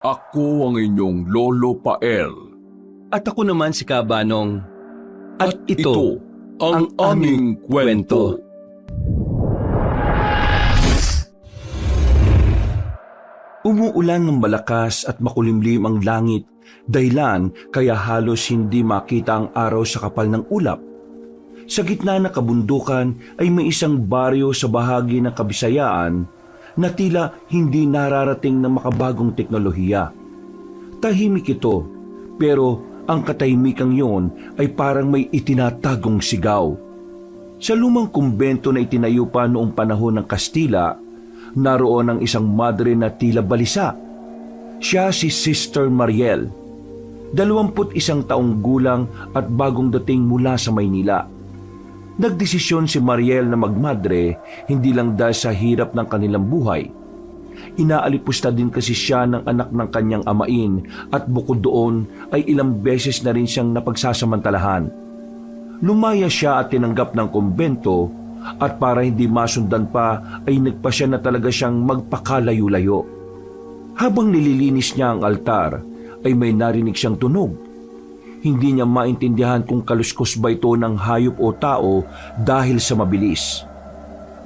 Ako ang inyong Lolo Pael. At ako naman si Kabanong. At ito ang aming kwento. Umuulan ng malakas at makulimlim ang langit, dahilan kaya halos hindi makita ang araw sa kapal ng ulap. Sa gitna ng kabundukan ay may isang baryo sa bahagi ng Kabisayaan na tila hindi nararating ng makabagong teknolohiya. Tahimik ito, pero ang katahimikang yon ay parang may itinatagong sigaw. Sa lumang kumbento na itinayo pa noong panahon ng Kastila, naroon ang isang madre na tila balisa. Siya si Sister Mariel, 21 taong gulang at bagong dating mula sa Maynila. Nagdesisyon si Mariel na magmadre hindi lang dahil sa hirap ng kanilang buhay. Inaalipusta din kasi siya ng anak ng kanyang amain at bukod doon ay ilang beses na rin siyang napagsasamantalahan. Lumaya siya at tinanggap ng kumbento at para hindi masundan pa ay nagpasya na talaga siyang magpakalayo-layo. Habang nililinis niya ang altar ay may narinig siyang tunog. Hindi niya maintindihan kung kaluskos ba ito ng hayop o tao dahil sa mabilis.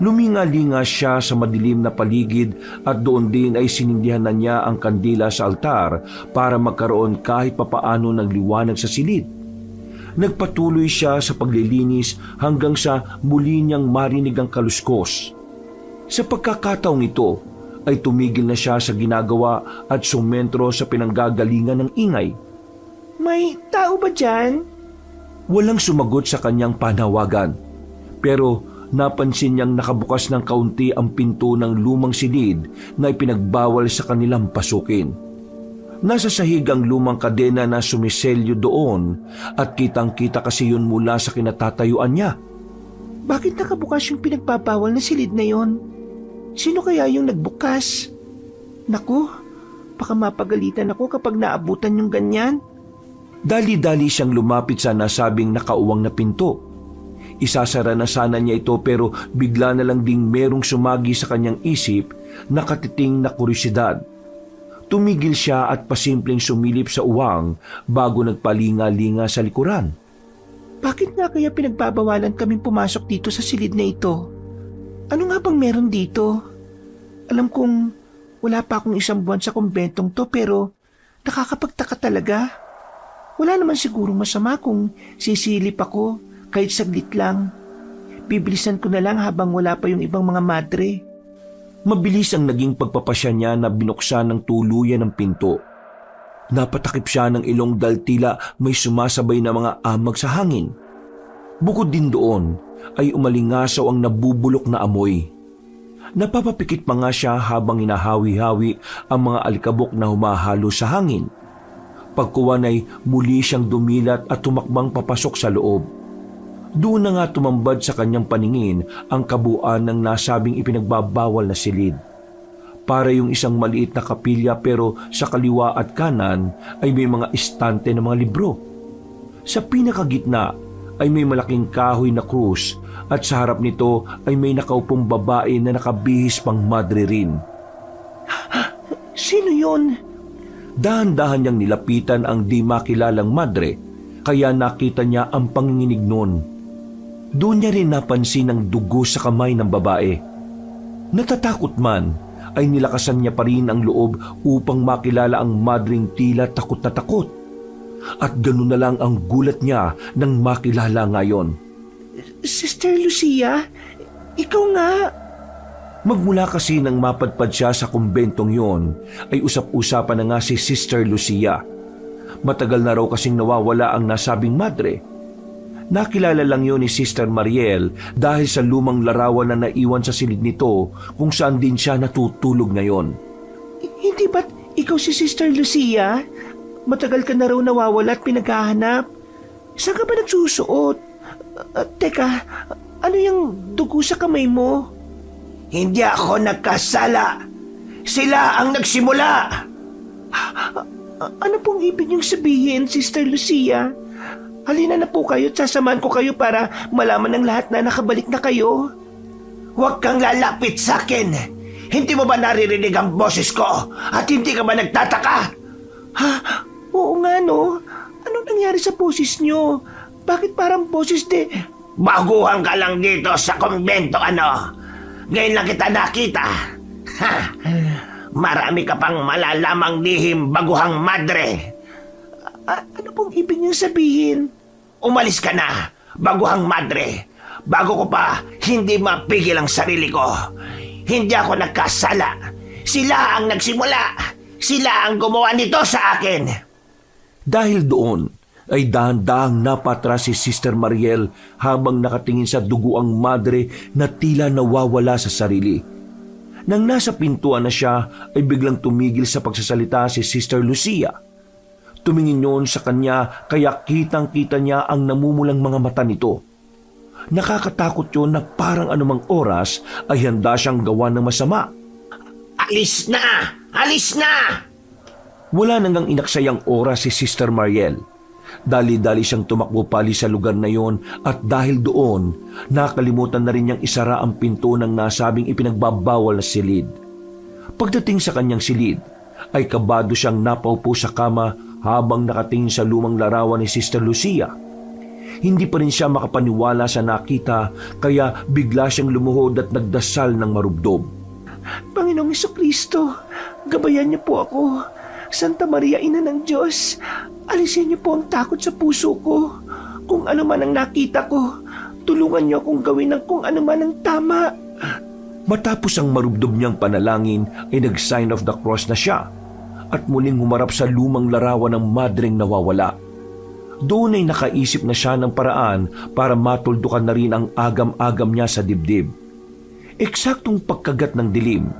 Luminga-linga siya sa madilim na paligid at doon din ay sinindihan na niya ang kandila sa altar para magkaroon kahit papaano ng liwanag sa silid. Nagpatuloy siya sa paglilinis hanggang sa muli niyang marinig ang kaluskos. Sa pagkakataong ito ay tumigil na siya sa ginagawa at sumentro sa pinanggagalingan ng ingay. May tao ba dyan? Walang sumagot sa kanyang panawagan, pero napansin niyang nakabukas ng kaunti ang pinto ng lumang silid na ipinagbawal sa kanilang pasukin. Nasa sahig ang lumang kadena na sumiselyo doon at kitang-kita kasi yun mula sa kinatatayuan niya. Bakit nakabukas yung pinagbabawal na silid na yon? Sino kaya yung nagbukas? Naku, baka mapagalitan ako kapag naabutan yung ganyan. Dali-dali siyang lumapit sa nasabing nakauwang na pinto. Isasara na sana niya ito pero bigla na lang ding merong sumagi sa kanyang isip na katiting na kuryosidad. Tumigil siya at pasimpleng sumilip sa uwang bago nagpalinga-linga sa likuran. Bakit nga kaya pinagbabawalan kaming pumasok dito sa silid na ito? Ano nga bang meron dito? Alam kong wala pa akong 1 buwan sa kumbentong to pero nakakapagtaka talaga. Wala naman sigurong masama kung sisilip ako kahit saglit lang. Bibilisan ko na lang habang wala pa yung ibang mga madre. Mabilis ang naging pagpapasya niya na binuksan ng tuluyan ng pinto. Napatakip siya ng ilong dahil tila may sumasabay na mga amag sa hangin. Bukod din doon ay umalingasaw ang nabubulok na amoy. Napapapikit pa nga siya habang hinahawi-hawi ang mga alikabok na humahalo sa hangin. Pagkuwan ay muli siyang dumilat at tumakbang papasok sa loob. Doon na nga tumambad sa kanyang paningin ang kabuuan ng nasabing ipinagbabawal na silid. Para yung isang maliit na kapilya pero sa kaliwa at kanan ay may mga istante ng mga libro. Sa pinakagitna ay may malaking kahoy na krus at sa harap nito ay may nakaupong babae na nakabihis pang madre rin. Sino yun? Dahan-dahan niyang nilapitan ang di makilalang madre, kaya nakita niya ang panginginig noon. Doon niya rin napansin ang dugo sa kamay ng babae. Natatakot man, ay nilakasan niya pa rin ang loob upang makilala ang madring tila takot na takot. At ganoon na lang ang gulat niya nang makilala ngayon. Sister Lucia, ikaw nga. Magmula kasi nang mapadpad siya sa kumbentong yon, ay usap-usapan na nga si Sister Lucia. Matagal na raw kasing nawawala ang nasabing madre. Nakilala lang yon ni Sister Mariel dahil sa lumang larawan na naiwan sa silid nito kung saan din siya natutulog ngayon. Hindi ba't ikaw si Sister Lucia? Matagal ka na raw nawawala at pinaghahanap. Saan ka ba nagsusuot? Teka, ano yung dugo sa kamay mo? Hindi ako nagkasala. Sila ang nagsimula. Ano pong ibig niyong sabihin, Sister Lucia? Halina na po kayo at sasamahan ko kayo para malaman ng lahat na nakabalik na kayo. Huwag kang lalapit sa akin. Hindi mo ba naririnig ang boses ko? At hindi ka ba nagtataka? Ha? Oo nga no. Anong nangyari sa boses nyo? Bakit parang boses Baguhan ka lang dito sa kumbento, ano? Ngayon lang kita nakita. Ha! Marami ka pang malalamang lihim, baguhang madre. Ano pong ibig niyong sabihin? Umalis ka na, baguhang madre. Bago ko pa hindi mapigil ang sarili ko. Hindi ako nagkasala. Sila ang nagsimula. Sila ang gumawa nito sa akin. Dahil doon, ay dahan-dahang napatras si Sister Mariel habang nakatingin sa duguang madre na tila nawawala sa sarili. Nang nasa pintuan na siya, ay biglang tumigil sa pagsasalita si Sister Lucia. Tumingin yon sa kanya kaya kitang-kita niya ang namumulang mga mata nito. Nakakatakot yon na parang anumang oras ay handa siyang gawa ng masama. Alis na! Alis na! Wala nang inaksayang oras si Sister Mariel. Dali-dali siyang tumakbo pali sa lugar na yon at dahil doon, nakalimutan na rin niyang isara ang pinto ng nasabing ipinagbabawal na silid. Pagdating sa kanyang silid, ay kabado siyang napaupo sa kama habang nakatingin sa lumang larawan ni Sister Lucia. Hindi pa rin siya makapaniwala sa nakita kaya bigla siyang lumuhod at nagdasal ng marubdob. Panginoong Jesucristo, gabayan niyo po ako. Santa Maria, Ina ng Diyos, alisin niyo po ang takot sa puso ko. Kung ano man ang nakita ko, tulungan niyo akong gawin ng kung ano man ang tama. Matapos ang marubdob niyang panalangin ay nag-sign of the cross na siya at muling humarap sa lumang larawan ng madreng nawawala. Doon ay nakaisip na siya ng paraan para matuldukan na rin ang agam-agam niya sa dibdib. Eksaktong pagkagat ng dilim,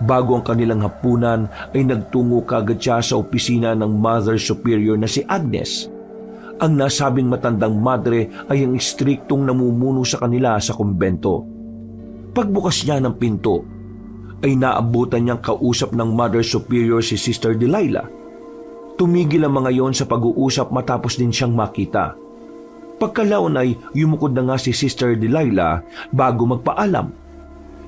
bago ang kanilang hapunan ay nagtungo kagad siya sa opisina ng Mother Superior na si Agnes. Ang nasabing matandang madre ay ang istriktong namumuno sa kanila sa kumbento. Pagbukas niya ng pinto, ay naabutan niyang kausap ng Mother Superior si Sister Delilah. Tumigil ang mga yon sa pag-uusap matapos din siyang makita. Pagkalaon ay yumukod na nga si Sister Delilah bago magpaalam.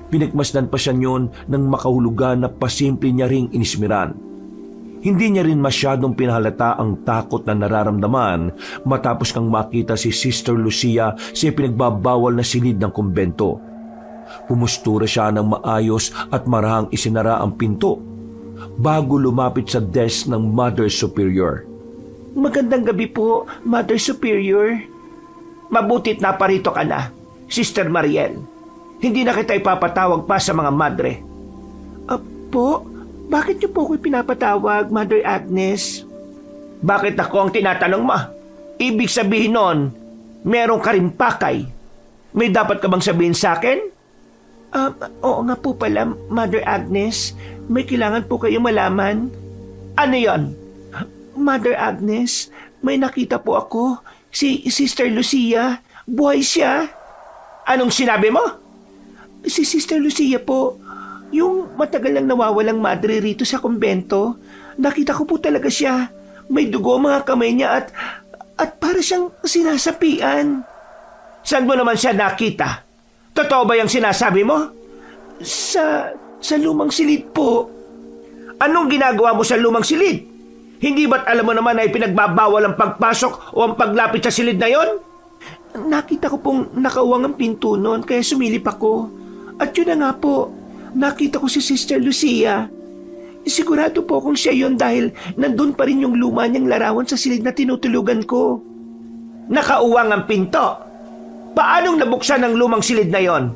Pinagmasdan pa siya niyon nang makahulugan na pasimple niya ring inismiran. Hindi niya rin masyadong pinahalata ang takot na nararamdaman matapos kang makita si Sister Lucia sa pinagbabawal na silid ng kumbento. Pumustura siya ng maayos at marahang isinara ang pinto bago lumapit sa desk ng Mother Superior. Magandang gabi po, Mother Superior. Mabutit na parito ka na, Sister Mariel. Hindi na kita ipapatawag pa sa mga madre. Po, bakit niyo po ako pinapatawag, Mother Agnes? Bakit ako ang tinatanong mo? Ibig sabihin nun, meron ka rin pakay. May dapat ka bang sabihin sa akin? Oo nga po pala, Mother Agnes. May kailangan po kayong malaman. Ano yon? Mother Agnes, may nakita po ako. Si Sister Lucia. Buhay siya. Anong sinabi mo? Si Sister Lucia po, yung matagal nang nawawalang madre rito sa kumbento. Nakita ko po talaga siya. May dugo ang mga kamay niya at para siyang sinasapian. Saan mo naman siya nakita? Totoo ba yung sinasabi mo? Sa lumang silid po. Anong ginagawa mo sa lumang silid? Hindi ba't alam mo naman ay pinagbabawal ang pagpasok o ang paglapit sa silid na yon? Nakita ko pong nakauwang ang pinto noon kaya sumilip ako. At yun na nga po, nakita ko si Sister Lucia. Sigurado po kung siya yon dahil nandun pa rin yung luma niyang larawan sa silid na tinutulugan ko. Nakauwang ang pinto? Paanong nabuksan ang lumang silid na yon?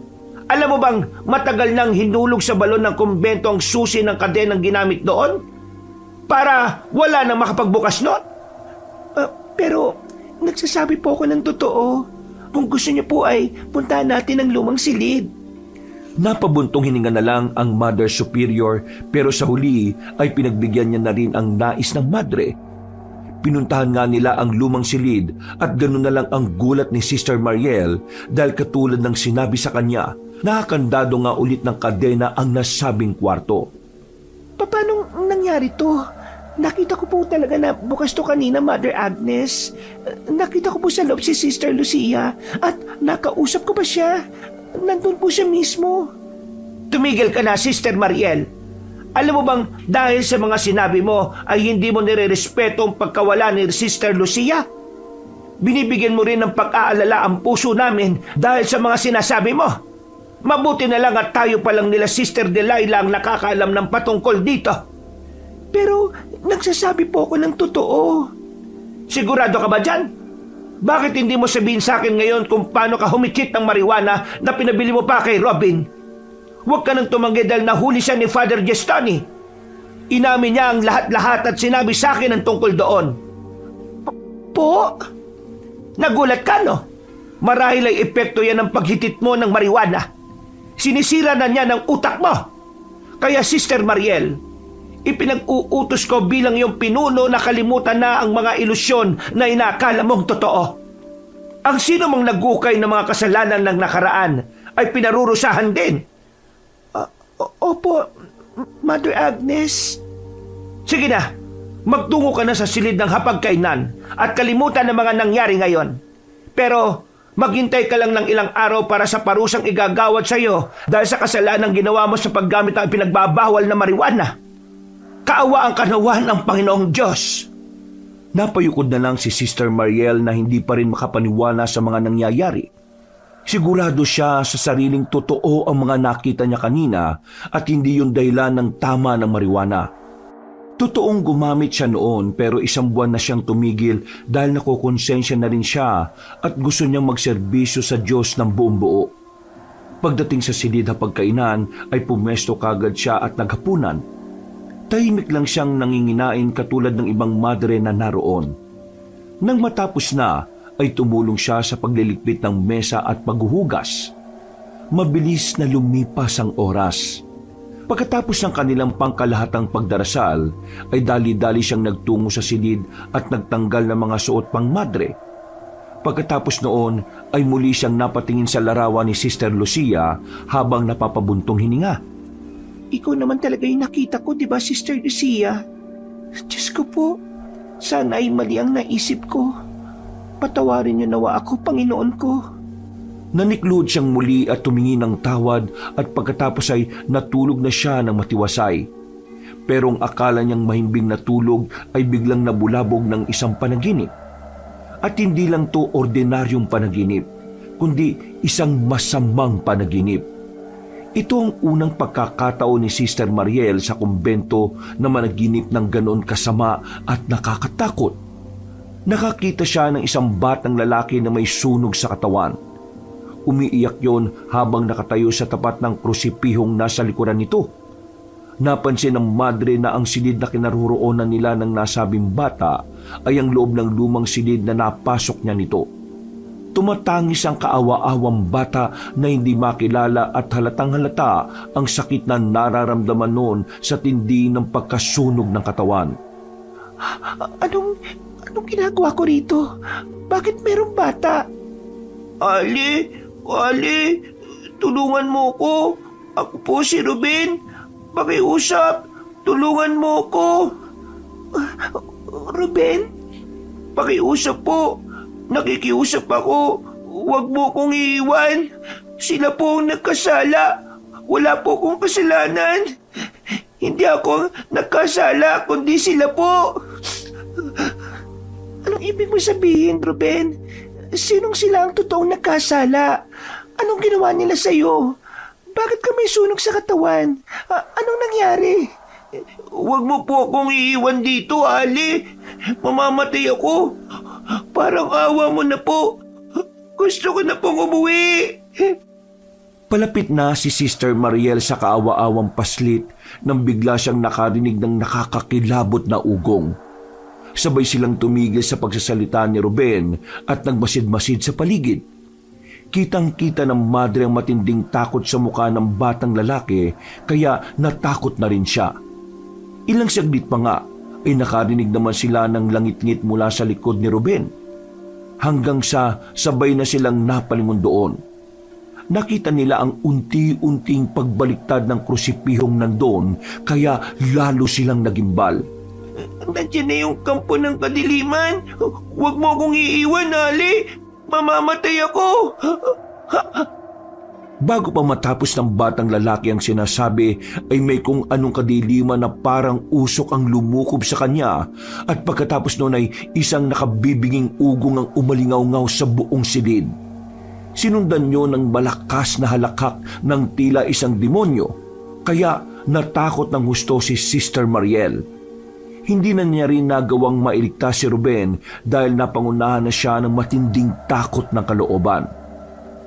Alam mo bang matagal nang hinulog sa balon ng kumbento ang susi ng kadenang ginamit doon? Para wala nang makapagbukas noon? Pero nagsasabi po ako ng totoo. Kung gusto niyo po ay puntahan natin ang lumang silid. Napabuntong hininga na lang ang Mother Superior pero sa huli ay pinagbigyan niya na rin ang nais ng madre. Pinuntahan nga nila ang lumang silid at ganoon na lang ang gulat ni Sister Mariel dahil katulad ng sinabi sa kanya, nakakandado nga ulit ng kadena ang nasabing kwarto. Paano nangyari to? Nakita ko po talaga na bukas to kanina, Mother Agnes. Nakita ko po sa loob si Sister Lucia at nakausap ko pa siya. Nandun po siya mismo. Tumigil ka na, Sister Mariel. Alam mo bang dahil sa mga sinabi mo ay hindi mo nirerespeto ang pagkawala ni Sister Lucia? Binibigyan mo rin ng pag-aalala ang puso namin dahil sa mga sinasabi mo. Mabuti na lang at tayo pa lang nila Sister Delilah ang nakakaalam ng patungkol dito. Pero nagsasabi po ako ng totoo. Sigurado ka ba dyan? Bakit hindi mo sabihin sa akin ngayon kung paano ka humikit ng marijuana na pinabili mo pa kay Robin? Huwag ka nang tumanggi dahil nahuli siya ni Father Gestani. Inamin niya ang lahat-lahat at sinabi sa akin ang tungkol doon. Po? Nagulat ka, no? Marahil ay epekto yan ng paghitit mo ng marijuana. Sinisira na niya ng utak mo. Kaya Sister Mariel, ipinag-uutos ko bilang iyong pinuno na kalimutan na ang mga ilusyon na inaakala mong totoo. Ang sino mang nagukay ng mga kasalanan ng nakaraan ay pinarurusahan din. Opo, Mother Agnes. Sige na, magtungo ka na sa silid ng hapagkainan at kalimutan ang mga nangyari ngayon. Pero maghintay ka lang ng ilang araw para sa parusang igagawad sa iyo dahil sa kasalanan ginawa mo sa paggamit ng pinagbabawal na marijuana. Kaawa ang kanawan ng Panginoong Diyos. Napayukod na lang si Sister Mariel na hindi pa rin makapaniwala sa mga nangyayari. Sigurado siya sa sariling totoo ang mga nakita niya kanina at hindi yung dahilan ng tama ng marijuana. Totoong gumamit siya noon pero 1 buwan na siyang tumigil dahil nakokonsensya na rin siya at gusto niyang magserbisyo sa Diyos ng buong buo. Pagdating sa silid hapagkainan ay pumesto kagad siya at naghapunan. Tahimik lang siyang nanginginain katulad ng ibang madre na naroon. Nang matapos na, ay tumulong siya sa pagliligpit ng mesa at paghuhugas. Mabilis na lumipas ang oras. Pagkatapos ng kanilang pangkalahatang pagdarasal, ay dali-dali siyang nagtungo sa silid at nagtanggal ng mga suot pang madre. Pagkatapos noon, ay muli siyang napatingin sa larawan ni Sister Lucia habang napapabuntong hininga. Ikaw naman talaga yung nakita ko, di ba, Sister Lucia? Diyos ko po, sana ay mali ang naisip ko. Patawarin niyo nawa ako, Panginoon ko. Nanikluhod siyang muli at tumingin ng tawad at pagkatapos ay natulog na siya ng matiwasay. Pero ang akala niyang mahimbing natulog ay biglang nabulabog ng isang panaginip. At hindi lang to ordinaryong panaginip, kundi isang masamang panaginip. Ito ang unang pagkakataon ni Sister Mariel sa kumbento na managinip ng ganon kasama at nakakatakot. Nakakita siya ng isang batang lalaki na may sunog sa katawan. Umiiyak yon habang nakatayo sa tapat ng krusipihong nasa likuran nito. Napansin ng madre na ang silid na kinaroroonan nila ng nasabing bata ay ang loob ng lumang silid na napasok niya nito. Tumatangis ang kaawa-awang bata na hindi makilala at halatang halata ang sakit na nararamdaman noon sa tindi ng pagkasunog ng katawan. Anong ginagawa ko rito? Bakit merong bata? Ali, tulungan mo ko. Ako po si Ruben. Pakiusap, tulungan mo ko. Ruben? Pakiusap po. Nakikiusap ako. Huwag mo kong iiwan. Sila po ang nagkasala. Wala po kong kasalanan. Hindi ako nagkasala, kundi sila po. Anong ibig mo sabihin, Ruben? Sinong sila ang totoong nagkasala? Anong ginawa nila sa'yo? Bakit ka may sunog sa katawan? Anong nangyari? Huwag mo po akong iiwan dito, Ali. Mamamatay ako. Parang awa mo na po. Gusto ko na pong umuwi. Palapit na si Sister Mariel sa kaawa-awang paslit nang bigla siyang nakarinig ng nakakakilabot na ugong. Sabay silang tumigil sa pagsasalita ni Ruben at nagmasid-masid sa paligid. Kitang-kita ng madre ang matinding takot sa mukha ng batang lalaki kaya natakot na rin siya. Ilang saglit pa nga ay nakarinig naman sila ng langit-ngit mula sa likod ni Ruben. Hanggang sa sabay na silang napalingon doon. Nakita nila ang unti-unting pagbaliktad ng krusipihong nandun kaya lalo silang nagimbal. Nandiyan na yung kampo ng kadiliman. Huwag mo akong iiwan, Ali. Mamamatay ako. Bago pa matapos ng batang lalaki ang sinasabi ay may kung anong kadiliman na parang usok ang lumukob sa kanya at pagkatapos noon ay isang nakabibinging ugong ang umalingaw-ngaw sa buong silid. Sinundan niyo ng malakas na halakak ng tila isang demonyo, kaya natakot ng husto si Sister Mariel. Hindi na niya rin nagawang mailigtas si Ruben dahil napangunahan na siya ng matinding takot ng kalooban.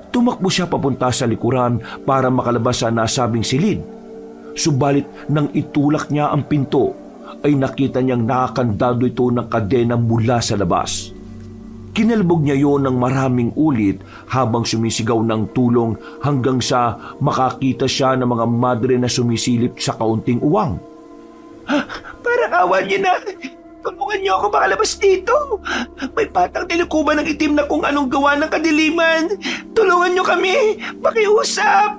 Tumakbo siya papunta sa likuran para makalabas sa nasabing silid. Subalit nang itulak niya ang pinto, ay nakita niyang nakakandado ito ng kadena mula sa labas. Kinalbog niya yon ng maraming ulit habang sumisigaw ng tulong hanggang sa makakita siya ng mga madre na sumisilip sa kaunting uwang. Parang awa niyo na. Tulungan niyo ako makalabas dito. May patang nilikuban ng itim na kung anong gawa ng kadiliman. Tulungan niyo kami. Pakiusap.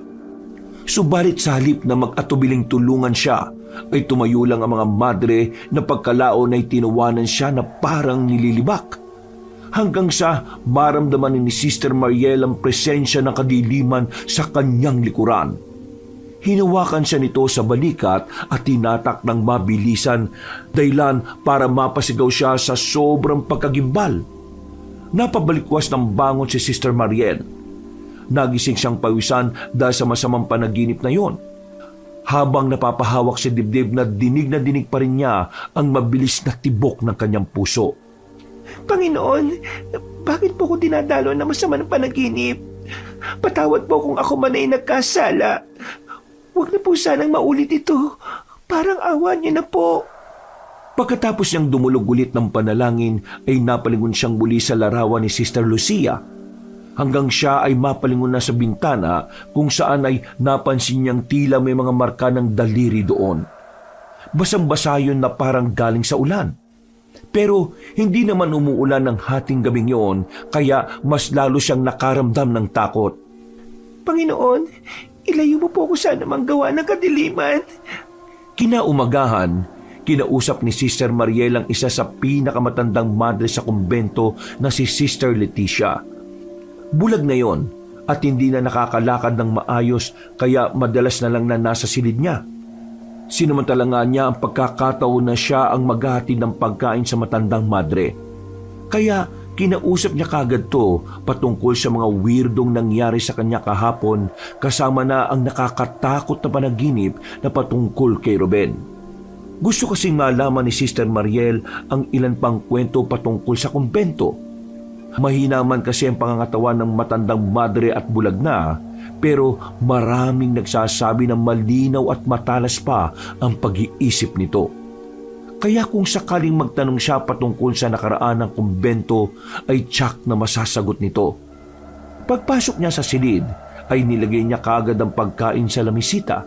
Subalit sa halip na mag-atubiling tulungan siya, ay tumayo lang ang mga madre na pagkalaon ay tinuwanan siya na parang nililibak. Hanggang sa maramdaman ni Sister Mariel ang presensya ng kadiliman sa kanyang likuran. Hinawakan siya nito sa balikat at tinatak ng mabilisan, dahilan para mapasigaw siya sa sobrang pagkagimbal. Napabalikwas ng bangon si Sister Mariel. Nagising siyang pawisan dahil sa masamang panaginip na yon. Habang napapahawak sa dibdib na dinig pa rin niya ang mabilis na tibok ng kanyang puso. Panginoon, bakit po ko dinadalo na masama ng panaginip? Patawad po kung ako man ay nagkasala. Huwag na po sanang maulit ito. Parang awa niyo na po. Pagkatapos niyang dumulog ulit ng panalangin ay napalingon siyang muli sa larawan ni Sister Lucia. Hanggang siya ay mapalingon na sa bintana kung saan ay napansin niyang tila may mga marka ng daliri doon. Basang-basa yun na parang galing sa ulan. Pero hindi naman umuulan ng hating gabing yon kaya mas lalo siyang nakaramdam ng takot. Panginoon, ilayo mo po ako sa anumang gawa ng kadiliman. Kinaumagahan, kinausap ni Sister Mariel ang isa sa pinakamatandang madre sa kumbento na si Sister Leticia. Bulag na yon at hindi na nakakalakad ng maayos kaya madalas na lang na nasa silid niya. Sinamantala nga niya ang pagkakataon na siya ang maghahatid ng pagkain sa matandang madre. Kaya kinausap niya kagad to patungkol sa mga weirdong nangyari sa kanya kahapon kasama na ang nakakatakot na panaginip na patungkol kay Ruben. Gusto kasing malaman ni Sister Mariel ang ilan pang kwento patungkol sa kumbento. Mahina man kasi ang pangangatawan ng matandang madre at bulag na, pero maraming nagsasabi na malinaw at matalas pa ang pag-iisip nito. Kaya kung sakaling magtanong siya patungkol sa nakaraan ng kumbento, ay tiyak na masasagot nito. Pagpasok niya sa silid, ay nilagay niya kaagad ang pagkain sa lamisita.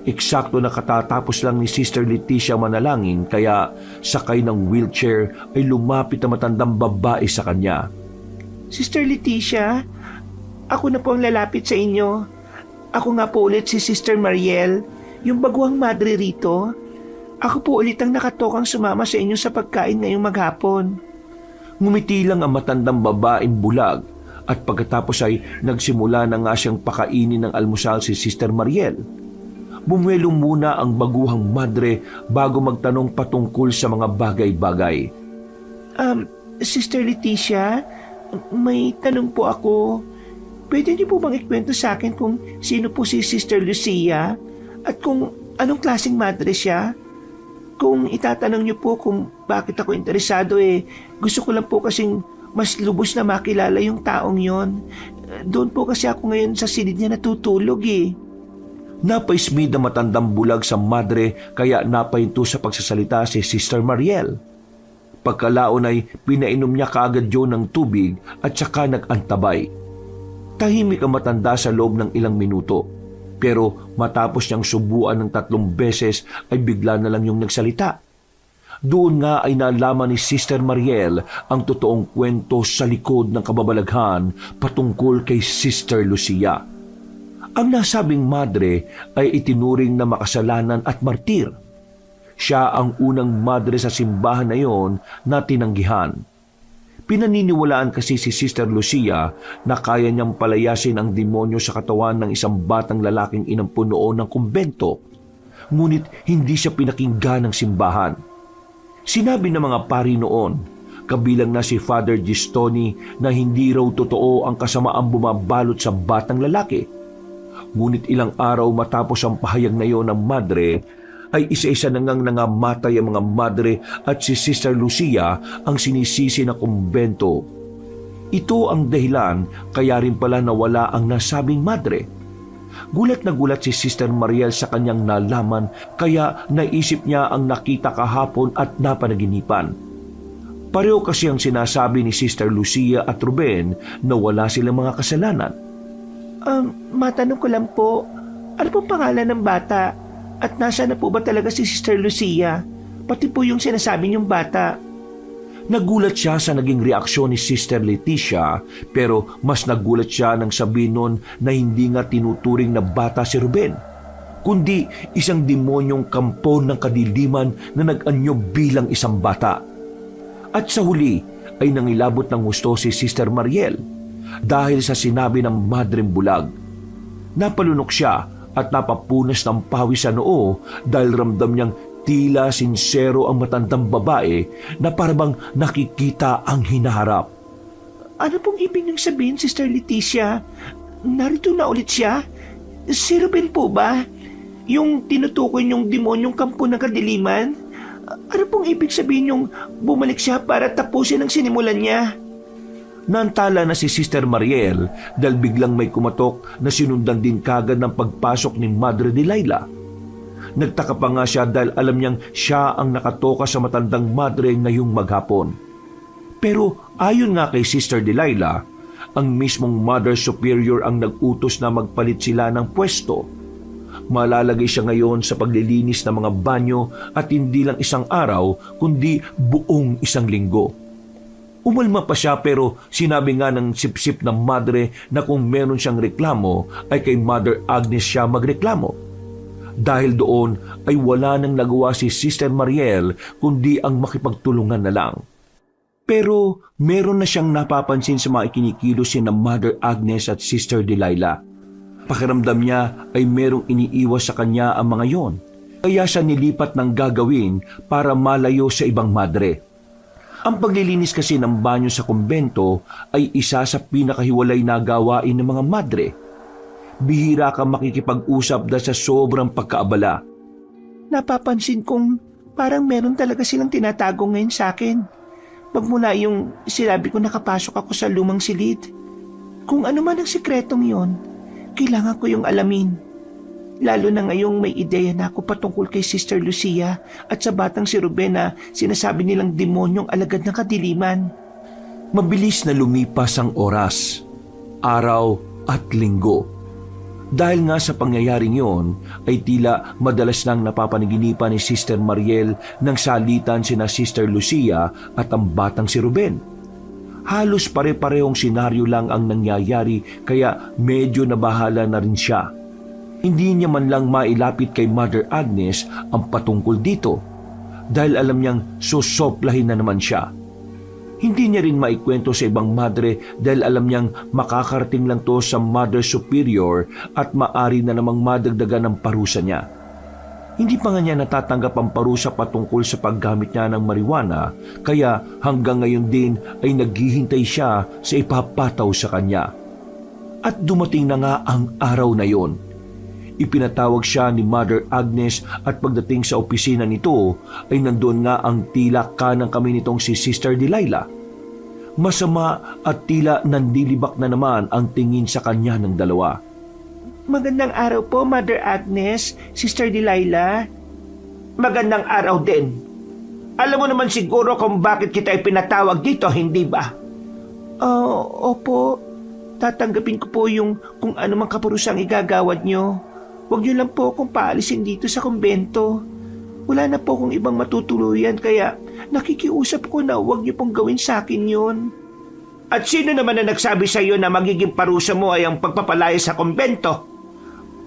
Eksakto na katatapos lang ni Sister Leticia manalangin, kaya sakay ng wheelchair ay lumapit na matandang babae sa kanya. Sister Leticia, ako na po ang lalapit sa inyo. Ako nga po ulit si Sister Mariel, yung baguhang madre rito. Ako po ulit ang nakatokang sumama sa inyo sa pagkain ngayong maghapon. Ngumiti lang ang matandang babaeng bulag at pagkatapos ay nagsimula na nga siyang pakainin ng almusal si Sister Mariel. Bumuelo muna ang baguhang madre bago magtanong patungkol sa mga bagay-bagay. Sister Leticia, may tanong po ako. Pwede niyo po bang ikwento sa akin kung sino po si Sister Lucia at kung anong klaseng madre siya? Kung itatanong niyo po kung bakit ako interesado, gusto ko lang po kasing mas lubos na makilala yung taong yon. Doon po kasi ako ngayon sa silid niya natutulog Napaismid na matandang bulag sa madre kaya napahinto sa pagsasalita si Sister Mariel. Pagkalaon ay pinainom niya kaagad yun ng tubig at saka nag-antabay. Tahimik ang matanda sa loob ng ilang minuto, pero matapos niyang subuan ng 3 beses ay bigla na lang yung nagsalita. Doon nga ay nalaman ni Sister Mariel ang totoong kwento sa likod ng kababalaghan patungkol kay Sister Lucia. Ang nasabing madre ay itinuring na makasalanan at martir. Siya ang unang madre sa simbahan na yon na tinanggihan. Pinaniniwalaan kasi si Sister Lucia na kaya niyang palayasin ang demonyo sa katawan ng isang batang lalaking inampun noon ng kumbento. Ngunit hindi siya pinakinggan ng simbahan. Sinabi ng mga pari noon, kabilang na si Father Gistoni, na hindi raw totoo ang kasamaang bumabalot sa batang lalaki. Ngunit ilang araw matapos ang pahayag na iyon ng madre, ay isa-isa na ngang nangamatay ang mga madre at si Sister Lucia ang sinisisi na kumbento. Ito ang dahilan kaya rin pala nawala ang nasabing madre. Gulat na gulat si Sister Mariel sa kanyang nalaman kaya naisip niya ang nakita kahapon at napanaginipan. Pareho kasi ang sinasabi ni Sister Lucia at Ruben na wala silang mga kasalanan. Matanong ko lang po, ano pong pangalan ng bata? At nasa na po ba talaga si Sister Lucia? Pati po yung sinasabi niyong bata. Nagulat siya sa naging reaksyon ni Sister Leticia, pero mas nagulat siya nang sabihin nun na hindi nga tinuturing na bata si Ruben, kundi isang demonyong kampo ng kadiliman na nag-anyo bilang isang bata. At sa huli ay nangilabot ng gusto si Sister Mariel dahil sa sinabi ng Madreng Bulag. Napalunok siya at napapunas ng pawis sa noo dahil ramdam niyang tila sinsero ang matandang babae na parabang nakikita ang hinaharap. Ano pong ibig niyong sabihin, Sister Leticia? Narito na ulit siya? Si Ruben po ba? Yung tinutukoy niyong demonyong kampo ng kadiliman? Ano pong ibig sabihin yung bumalik siya para tapusin ang sinimulan niya? Naantala na si Sister Mariel dahil biglang may kumatok na sinundan din kagad ng pagpasok ni Madre Delilah. Nagtaka pa nga siya dahil alam niyang siya ang nakatoka sa matandang madre ngayong maghapon. Pero ayon nga kay Sister Delilah, ang mismong Mother Superior ang nag-utos na magpalit sila ng pwesto. Malalagay siya ngayon sa paglilinis ng mga banyo at hindi lang isang araw kundi buong isang linggo. Umalma pa siya pero sinabi nga ng sipsip ng madre na kung meron siyang reklamo ay kay Mother Agnes siya magreklamo. Dahil doon ay wala nang nagawa si Sister Mariel kundi ang makipagtulungan na lang. Pero meron na siyang napapansin sa mga ikinikilos niya ng Mother Agnes at Sister Delilah. Pakiramdam niya ay merong iniiwas sa kanya ang mga yon. Kaya siya nilipat ng gagawin para malayo sa ibang madre. Ang paglilinis kasi ng banyo sa kumbento ay isa sa pinakahiwalay na gawain ng mga madre. Bihira kang makikipag-usap dahil sa sobrang pagkaabala. Napapansin kong parang meron talaga silang tinatago ngayon sa akin. Magmula yung sinabi ko nakapasok ako sa lumang silid. Kung ano man ang sikretong yon, kailangan ko yung alamin. Lalo na ngayong may ideya na ako patungkol kay Sister Lucia at sa batang si Ruben na sinasabi nilang demonyong alagad ng kadiliman. Mabilis na lumipas ang oras, araw at linggo. Dahil nga sa pangyayaring yon, ay tila madalas nang napapanaginipan ni Sister Mariel ng salitan sina Sister Lucia at ang batang si Ruben. Halos pare-parehong senaryo lang ang nangyayari kaya medyo nabahala na rin siya. Hindi niya man lang mailapit kay Mother Agnes ang patungkol dito dahil alam niyang susoplahin na naman siya. Hindi niya rin maikwento sa ibang madre dahil alam niyang makakarating lang to sa Mother Superior at maari na namang madagdagan ng parusa niya. Hindi pa nga niya natatanggap ang parusa patungkol sa paggamit niya ng marijuana kaya hanggang ngayon din ay naghihintay siya sa ipapataw sa kanya. At dumating na nga ang araw na yon. Ipinatawag siya ni Mother Agnes at pagdating sa opisina nito ay nandoon nga ang tila kanang kami nitong si Sister Delilah. Masama at tila nandilibak na naman ang tingin sa kanya ng dalawa. Magandang araw po, Mother Agnes, Sister Delilah. Magandang araw din. Alam mo naman siguro kung bakit kita ipinatawag dito, hindi ba? Opo. Tatanggapin ko po yung kung ano mang kaparusang igagawad nyo. Huwag niyo lang po akong paalisin dito sa kumbento. Wala na po akong ibang matutuluyan kaya nakikiusap ko na huwag niyo pong gawin sa akin yun. At sino naman na nagsabi sa iyo na magiging parusa mo ay ang pagpapalaya sa kumbento?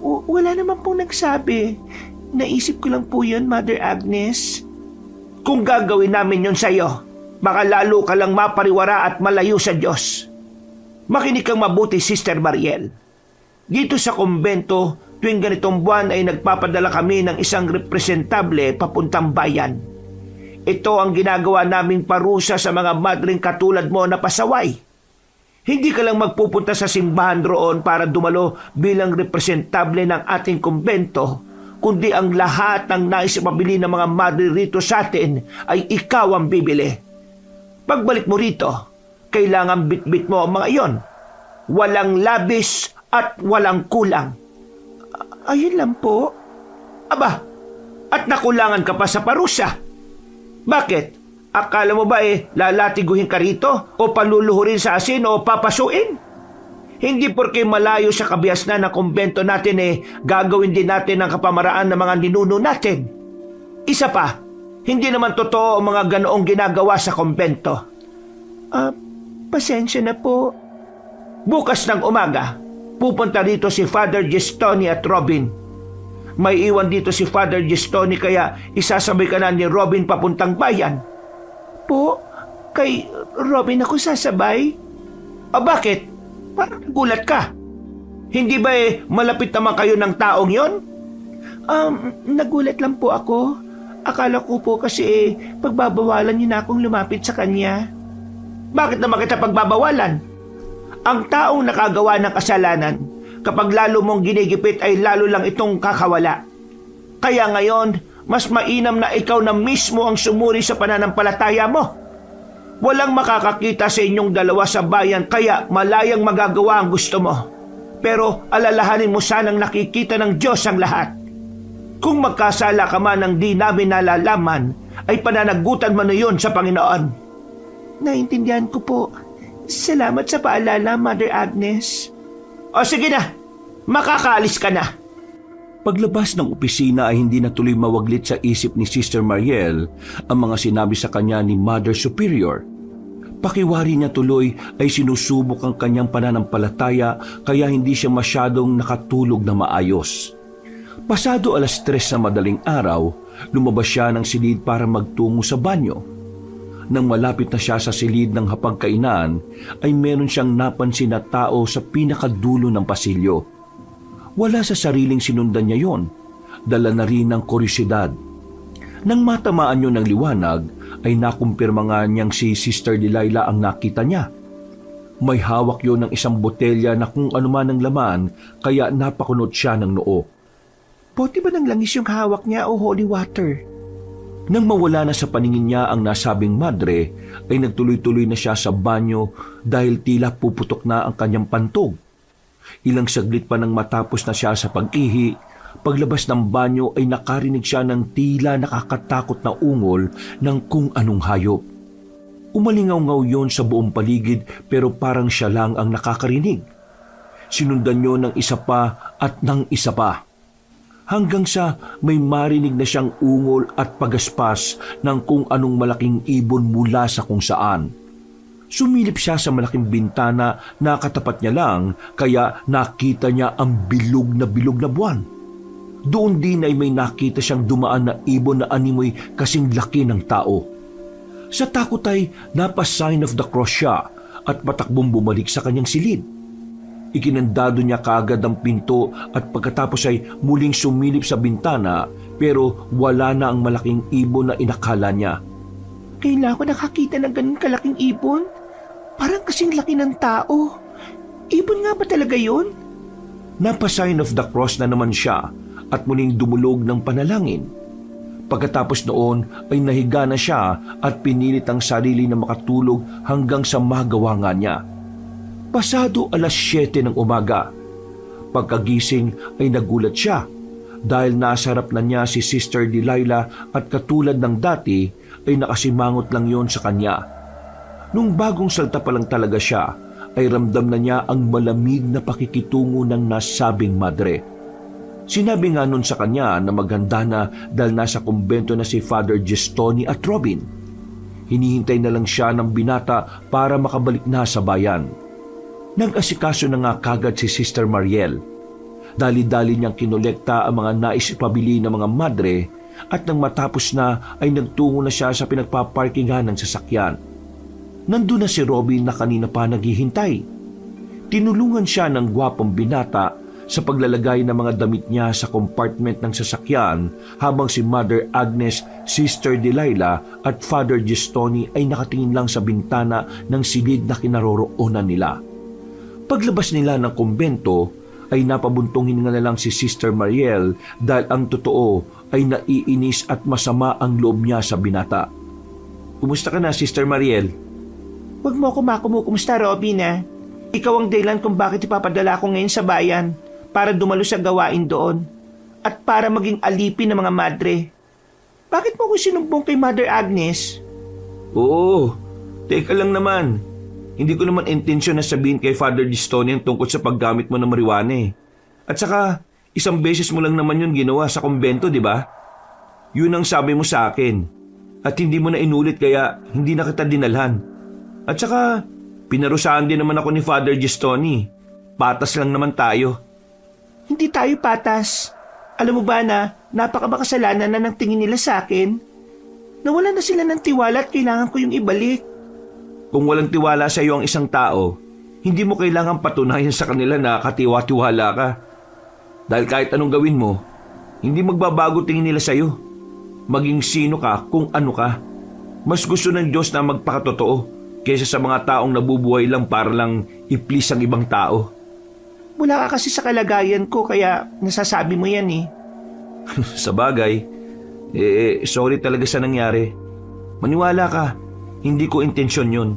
Wala naman pong nagsabi. Naisip ko lang po yun, Mother Agnes. Kung gagawin namin yun sa iyo, baka lalo ka lang mapariwara at malayo sa Diyos. Makinig kang mabuti, Sister Mariel. Dito sa kumbento, tuwing ganitong buwan ay nagpapadala kami ng isang representable papuntang bayan. Ito ang ginagawa naming parusa sa mga madring katulad mo na pasaway. Hindi ka lang magpupunta sa simbahan roon para dumalo bilang representable ng ating kumbento, kundi ang lahat ng nais ipabili ng mga madre rito sa atin ay ikaw ang bibili. Pagbalik mo rito, kailangan bitbit mo ang mga iyon. Walang labis at walang kulang. Ayun lang po. Aba, at nakulangan ka pa sa parusa. Bakit? Akala mo ba lalatiguhin ka rito o paluluhurin sa asin o papasuin? Hindi porke malayo sa kabiasnan ng kumbento natin gagawin din natin ang kapamaraan ng mga ninuno natin. Isa pa, hindi naman totoo ang mga ganoong ginagawa sa kumbento. Pasensya na po. Bukas ng umaga, pupunta dito si Father Gestoni at Robin. May iwan dito si Father Gestoni kaya isasabay ka na ni Robin papuntang bayan. Po, kay Robin ako sasabay. Bakit? Parang nagulat ka. Hindi ba malapit naman kayo ng taong yon? Nagulat lang po ako. Akala ko po kasi pagbabawalan niyo na akong lumapit sa kanya. Bakit naman kita pagbabawalan? Ang taong nakagawa ng kasalanan, kapag lalo mong ginigipit ay lalo lang itong kakawala. Kaya ngayon, mas mainam na ikaw na mismo ang sumuri sa pananampalataya mo. Walang makakakita sa inyong dalawa sa bayan kaya malayang magagawa ang gusto mo. Pero alalahanin mo sanang nakikita ng Diyos ang lahat. Kung magkasala ka man ng di namin nalalaman, ay pananagutan mo na yun sa Panginoon. Naintindihan ko po. Salamat sa paalala, Mother Agnes. O sige na, makakaalis ka na. Paglabas ng opisina ay hindi na tuloy mawaglit sa isip ni Sister Mariel ang mga sinabi sa kanya ni Mother Superior. Pakiwari niya tuloy ay sinusubok ang kanyang pananampalataya kaya hindi siya masyadong nakatulog na maayos. Pasado 3:00 sa madaling araw, lumabas siya ng silid para magtungo sa banyo. Nang malapit na siya sa silid ng hapagkainan, ay meron siyang napansin na tao sa pinakadulo ng pasilyo. Wala sa sariling sinundan niya yon, dala na rin ng kuryosidad. Nang matamaan niyo ng liwanag, ay nakumpirma nga niyang si Sister Delilah ang nakita niya. May hawak yon ng isang botelya na kung anuman ang laman, kaya napakunot siya ng noo. Bote ba ng langis yung hawak niya o holy water? Nang mawala na sa paningin niya ang nasabing madre, ay nagtuloy-tuloy na siya sa banyo dahil tila puputok na ang kanyang pantog. Ilang saglit pa nang matapos na siya sa pag-ihi, paglabas ng banyo ay nakarinig siya ng tila nakakatakot na ungol ng kung anong hayop. Umalingaw-ngaw yon sa buong paligid pero parang siya lang ang nakakarinig. Sinundan niyo ng isa pa at ng isa pa. Hanggang sa may marinig na siyang ungol at pagaspas ng kung anong malaking ibon mula sa kung saan. Sumilip siya sa malaking bintana na katapat niya lang kaya nakita niya ang bilog na buwan. Doon din ay may nakita siyang dumaan na ibon na animoy kasing laki ng tao. Sa takot ay napa-sign of the cross siya at patakbong bumalik sa kanyang silid. Ikinandado niya kaagad ang pinto at pagkatapos ay muling sumilip sa bintana pero wala na ang malaking ibon na inakala niya. Kailan ko nakakita ng ganun kalaking ibon? Parang kasing laki ng tao. Ibon nga ba talaga yun? Napa-sign of the cross na naman siya at muling dumulog ng panalangin. Pagkatapos noon ay nahiga na siya at pinilit ang sarili na makatulog hanggang sa magawa nga niya. Pasado 7:00 ng umaga. Pagkagising ay nagulat siya dahil nasa harap na niya si Sister Delilah at katulad ng dati ay nakasimangot lang yon sa kanya. Nung bagong salta pa lang talaga siya ay ramdam na niya ang malamig na pakikitungo ng nasabing madre. Sinabi nga nun sa kanya na maganda na dahil nasa kumbento na si Father Gestoni at Robin. Hinihintay na lang siya ng binata para makabalik na sa bayan. Nag-asikaso na nga kagad si Sister Mariel. Dali-dali niyang kinolekta ang mga nais ipabili ng mga madre at nang matapos na ay nagtungo na siya sa pinagpaparkingan ng sasakyan. nandun na si Robin na kanina pa naghihintay. Tinulungan siya ng gwapong binata sa paglalagay ng mga damit niya sa compartment ng sasakyan habang si Mother Agnes, Sister Delilah at Father Gestoni ay nakatingin lang sa bintana ng silid na kinaroroonan nila. Paglabas nila ng kumbento ay napabuntong hininga na lang si Sister Mariel dahil ang totoo ay naiinis at masama ang loob niya sa binata. Kumusta ka na, Sister Mariel? Huwag mo ako makumusta, Robin, ah. Ikaw ang dahilan kung bakit ipapadala ko ngayon sa bayan para dumalo sa gawain doon at para maging alipin ng mga madre. Bakit mo ko sinumbong kay Mother Agnes? Oo, teka lang naman. Hindi ko naman intensyon na sabihin kay Father Gestoni ang tungkol sa paggamit mo ng marijuana eh. At saka, isang beses mo lang naman yun ginawa sa kumbento, di ba? Yun ang sabi mo sa akin. At hindi mo na inulit kaya hindi na kita dinalhan. At saka, pinarusahan din naman ako ni Father Gestoni. Patas lang naman tayo. Hindi tayo patas. Alam mo ba na napakamakasalanan na ng tingin nila sa akin? Nawala na sila ng tiwala at kailangan ko yung ibalik. Kung walang tiwala sa iyo ang isang tao, hindi mo kailangan patunayan sa kanila na katiwa-tiwala ka. Dahil kahit anong gawin mo, hindi magbabago tingin nila sa iyo. Maging sino ka kung ano ka. Mas gusto ng Diyos na magpakatotoo kaysa sa mga taong nabubuhay lang para lang i-please ang ibang tao. Wala ka kasi sa kalagayan ko kaya nasasabi mo yan eh. Sa bagay, sorry talaga sa nangyari. Maniwala ka, hindi ko intensyon yun.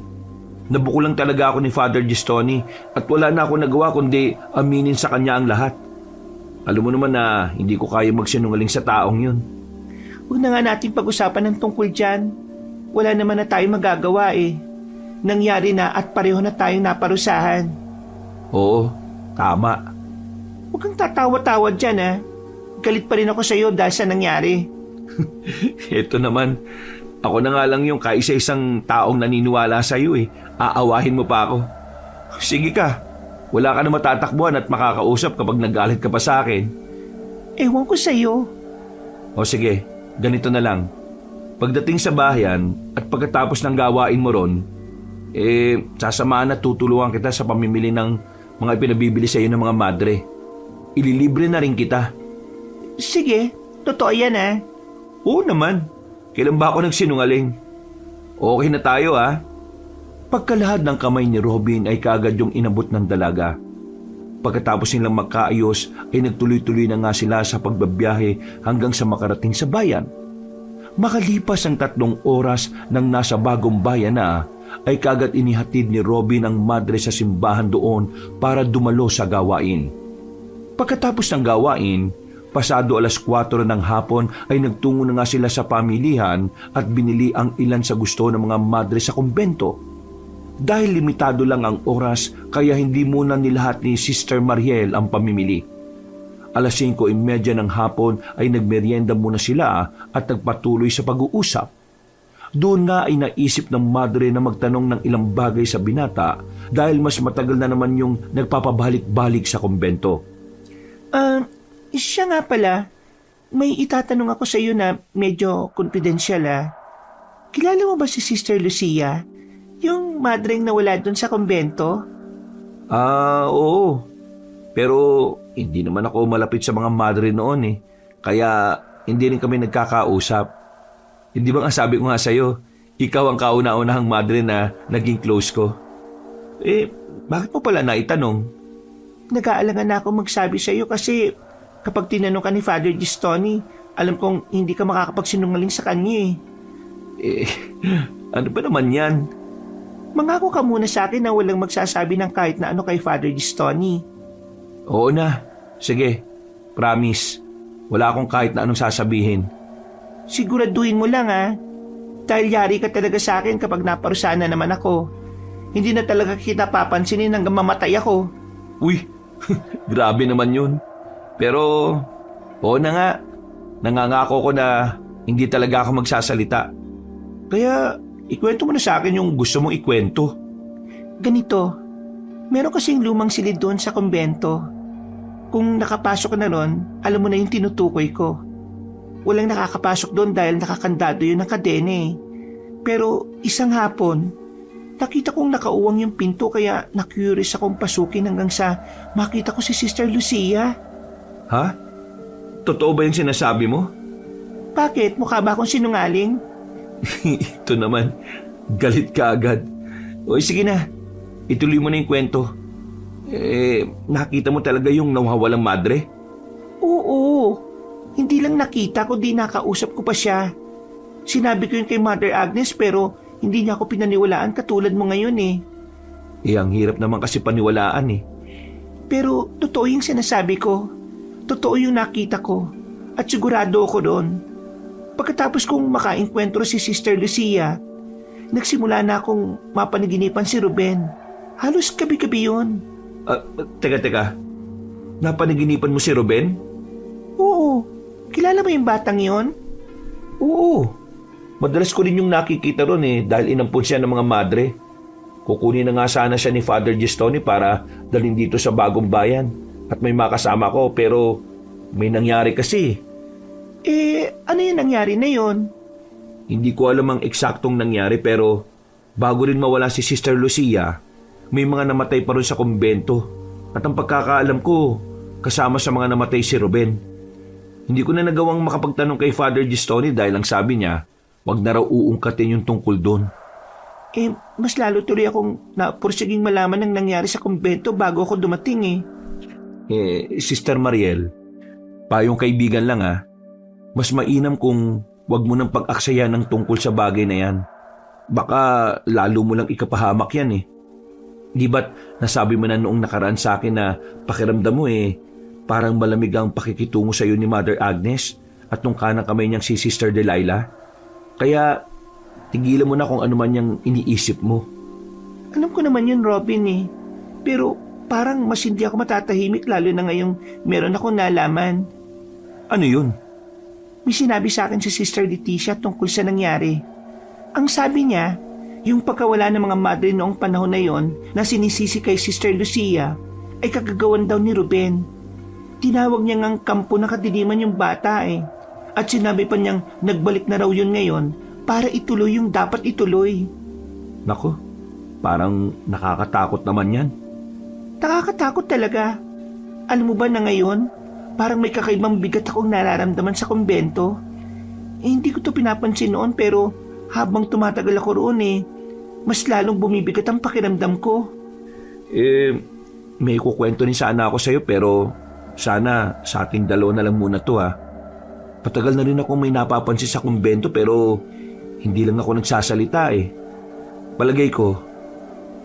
Nabuko lang talaga ako ni Father Gestoni at wala na ako nagawa kundi aminin sa kanya ang lahat. Alam mo naman na hindi ko kaya magsinungaling sa taong yun. Huwag na nga natin pag-usapan ng tungkol dyan. Wala naman na tayong magagawa eh. Nangyari na at pareho na tayong naparusahan. Oo, tama. Huwag kang tatawa-tawa dyan ah. Galit pa rin ako sa iyo dahil sa nangyari. Ito naman, ako na nga lang yung kaisa-isang taong naniniwala sa iyo eh. Aawahin mo pa ako. Sige ka, wala ka na matatakbuhan at makakausap kapag nagalit ka pa sa akin. Ewan ko sa iyo. O sige, ganito na lang. Pagdating sa bayan at pagkatapos ng gawain mo ron, sasamahan at tutulungan kita sa pamimili ng mga pinabibili sa iyo ng mga madre. Ililibre na rin kita. Sige, totoo yan ah. Oo naman. Kailan ba ako nagsinungaling? Okay na tayo ah. Pagkalahad ng kamay ni Robin ay kaagad yung inabot ng dalaga. Pagkatapos nilang magkaayos ay nagtuloy-tuloy na nga sila sa pagbabiyahe hanggang sa makarating sa bayan. Makalipas ang 3 oras nang nasa bagong bayan na ay kaagad inihatid ni Robin ang madre sa simbahan doon para dumalo sa gawain. Pagkatapos ng gawain, pasado 4:00 ng hapon ay nagtungo na nga sila sa pamilihan at binili ang ilan sa gusto ng mga madre sa kumbento. Dahil limitado lang ang oras kaya hindi muna nilahat ni Sister Mariel ang pamimili. 5:30 ng hapon ay nagmeryenda muna sila at nagpatuloy sa pag-uusap. Doon nga ay naisip ng madre na magtanong ng ilang bagay sa binata dahil mas matagal na naman yung nagpapabalik-balik sa kumbento. Siya nga pala, may itatanong ako sa iyo na medyo confidential ah. Kilala mo ba si Sister Lucia? Yung madreng nawala doon sa kumbento? Oo. Pero hindi naman ako malapit sa mga madre noon eh. Kaya hindi rin kami nagkakausap. Hindi ba nga sabi ko nga sa'yo, ikaw ang kauna-unahang madre na naging close ko? Bakit mo pala naitanong? Nag-aalangan na ako magsabi sa iyo kasi kapag tinanong ka ni Father Gestoni, alam kong hindi ka makakapagsinungaling sa kanya eh. Ano ba naman yan? Mangako ka muna sa akin na walang magsasabi ng kahit na ano kay Father Gestoni. Oo na. Sige. Promise. Wala akong kahit na anong sasabihin. Siguraduhin mo lang ah. Dahil yari ka talaga sa akin kapag naparusahan na naman ako. Hindi na talaga kita papansinin hanggang mamatay ako. Uy, grabe naman yun. Pero, oo na nga. Nangangako ko na hindi talaga ako magsasalita. Kaya, ikwento mo na sa akin yung gusto mong ikwento. Ganito, meron kasing lumang silid doon sa kumbento. Kung nakapasok ka na ron, alam mo na yung tinutukoy ko. Walang nakakapasok doon dahil nakakandado yun ng kadena eh. Pero isang hapon, Nakita kong nakauwang yung pinto kaya na-curious akong pasukin hanggang sa makita ko si Sister Lucia. Ha? Totoo ba yung sinasabi mo? Bakit? Mukha ba akong sinungaling? Ito naman, galit ka agad. O sige na, ituloy mo na yung kwento. Nakita mo talaga yung nawawalang madre? Oo. Hindi lang nakita ko, di nakausap ko pa siya. Sinabi ko yun kay Mother Agnes pero hindi niya ako pinaniwalaan katulad mo ngayon eh. Ang hirap naman kasi paniwalaan eh. Pero totoo yung sinasabi ko. Totoo yung nakita ko. At sigurado ako doon. Pagkatapos kong makainkwentro si Sister Lucia, nagsimula na akong mapanaginipan si Ruben. Halos gabi-gabi yun. Teka. Napanaginipan mo si Ruben? Oo. Kilala mo yung batang yon? Oo. Madalas ko rin yung nakikita ron dahil inampun siya ng mga madre. Kukunin na nga sana siya ni Father Gestoni para dalhin dito sa bagong bayan. At may makasama ko pero may nangyari kasi. Ano yung nangyari na yon? Hindi ko alam ang eksaktong nangyari pero bago rin mawala si Sister Lucia, may mga namatay pa rin sa kumbento. At ang pagkakaalam ko, kasama sa mga namatay si Ruben. Hindi ko na nagawang makapagtanong kay Father Gestoni dahil ang sabi niya, wag na raw uungkatin yung tungkol doon. Mas lalo tuloy akong napursiging malaman ang nangyari sa kumbento bago ako dumating Sister Mariel, payong kaibigan lang mas mainam kung wag mo nang pag-aksaya ng tungkol sa bagay na yan. Baka lalo mo lang ikapahamak yan Di ba't nasabi mo na noong nakaraan sa akin na pakiramdam mo parang malamig ang pakikitungo sa iyo ni Mother Agnes at nung kanang kamay niyang si Sister Delilah? Kaya tigilan mo na kung ano man yung iniisip mo. Alam ko naman yun, Robin Pero parang mas hindi ako matatahimik lalo na ngayong meron akong nalaman. Ano yun? May sinabi sa akin si Sister Leticia tungkol sa nangyari. Ang sabi niya, yung pagkawala ng mga madre noong panahon na yon na sinisisi kay Sister Lucia ay kagagawan daw ni Ruben. Tinawag niya ngang kampo na kadiliman yung bata At sinabi pa niyang nagbalik na raw yun ngayon para ituloy yung dapat ituloy. Nako, parang nakakatakot naman yan. Nakakatakot talaga. Alam mo ba na ngayon, parang may kakaibang bigat akong nararamdaman sa kumbento. Hindi ko to pinapansin noon pero habang tumatagal ako roon mas lalong bumibigat ang pakiramdam ko. May kukwento rin sana ako sa'yo pero sana sa ating dalawa na lang muna to Patagal na rin ako may napapansin sa kumbento pero hindi lang ako nagsasalita Palagay ko,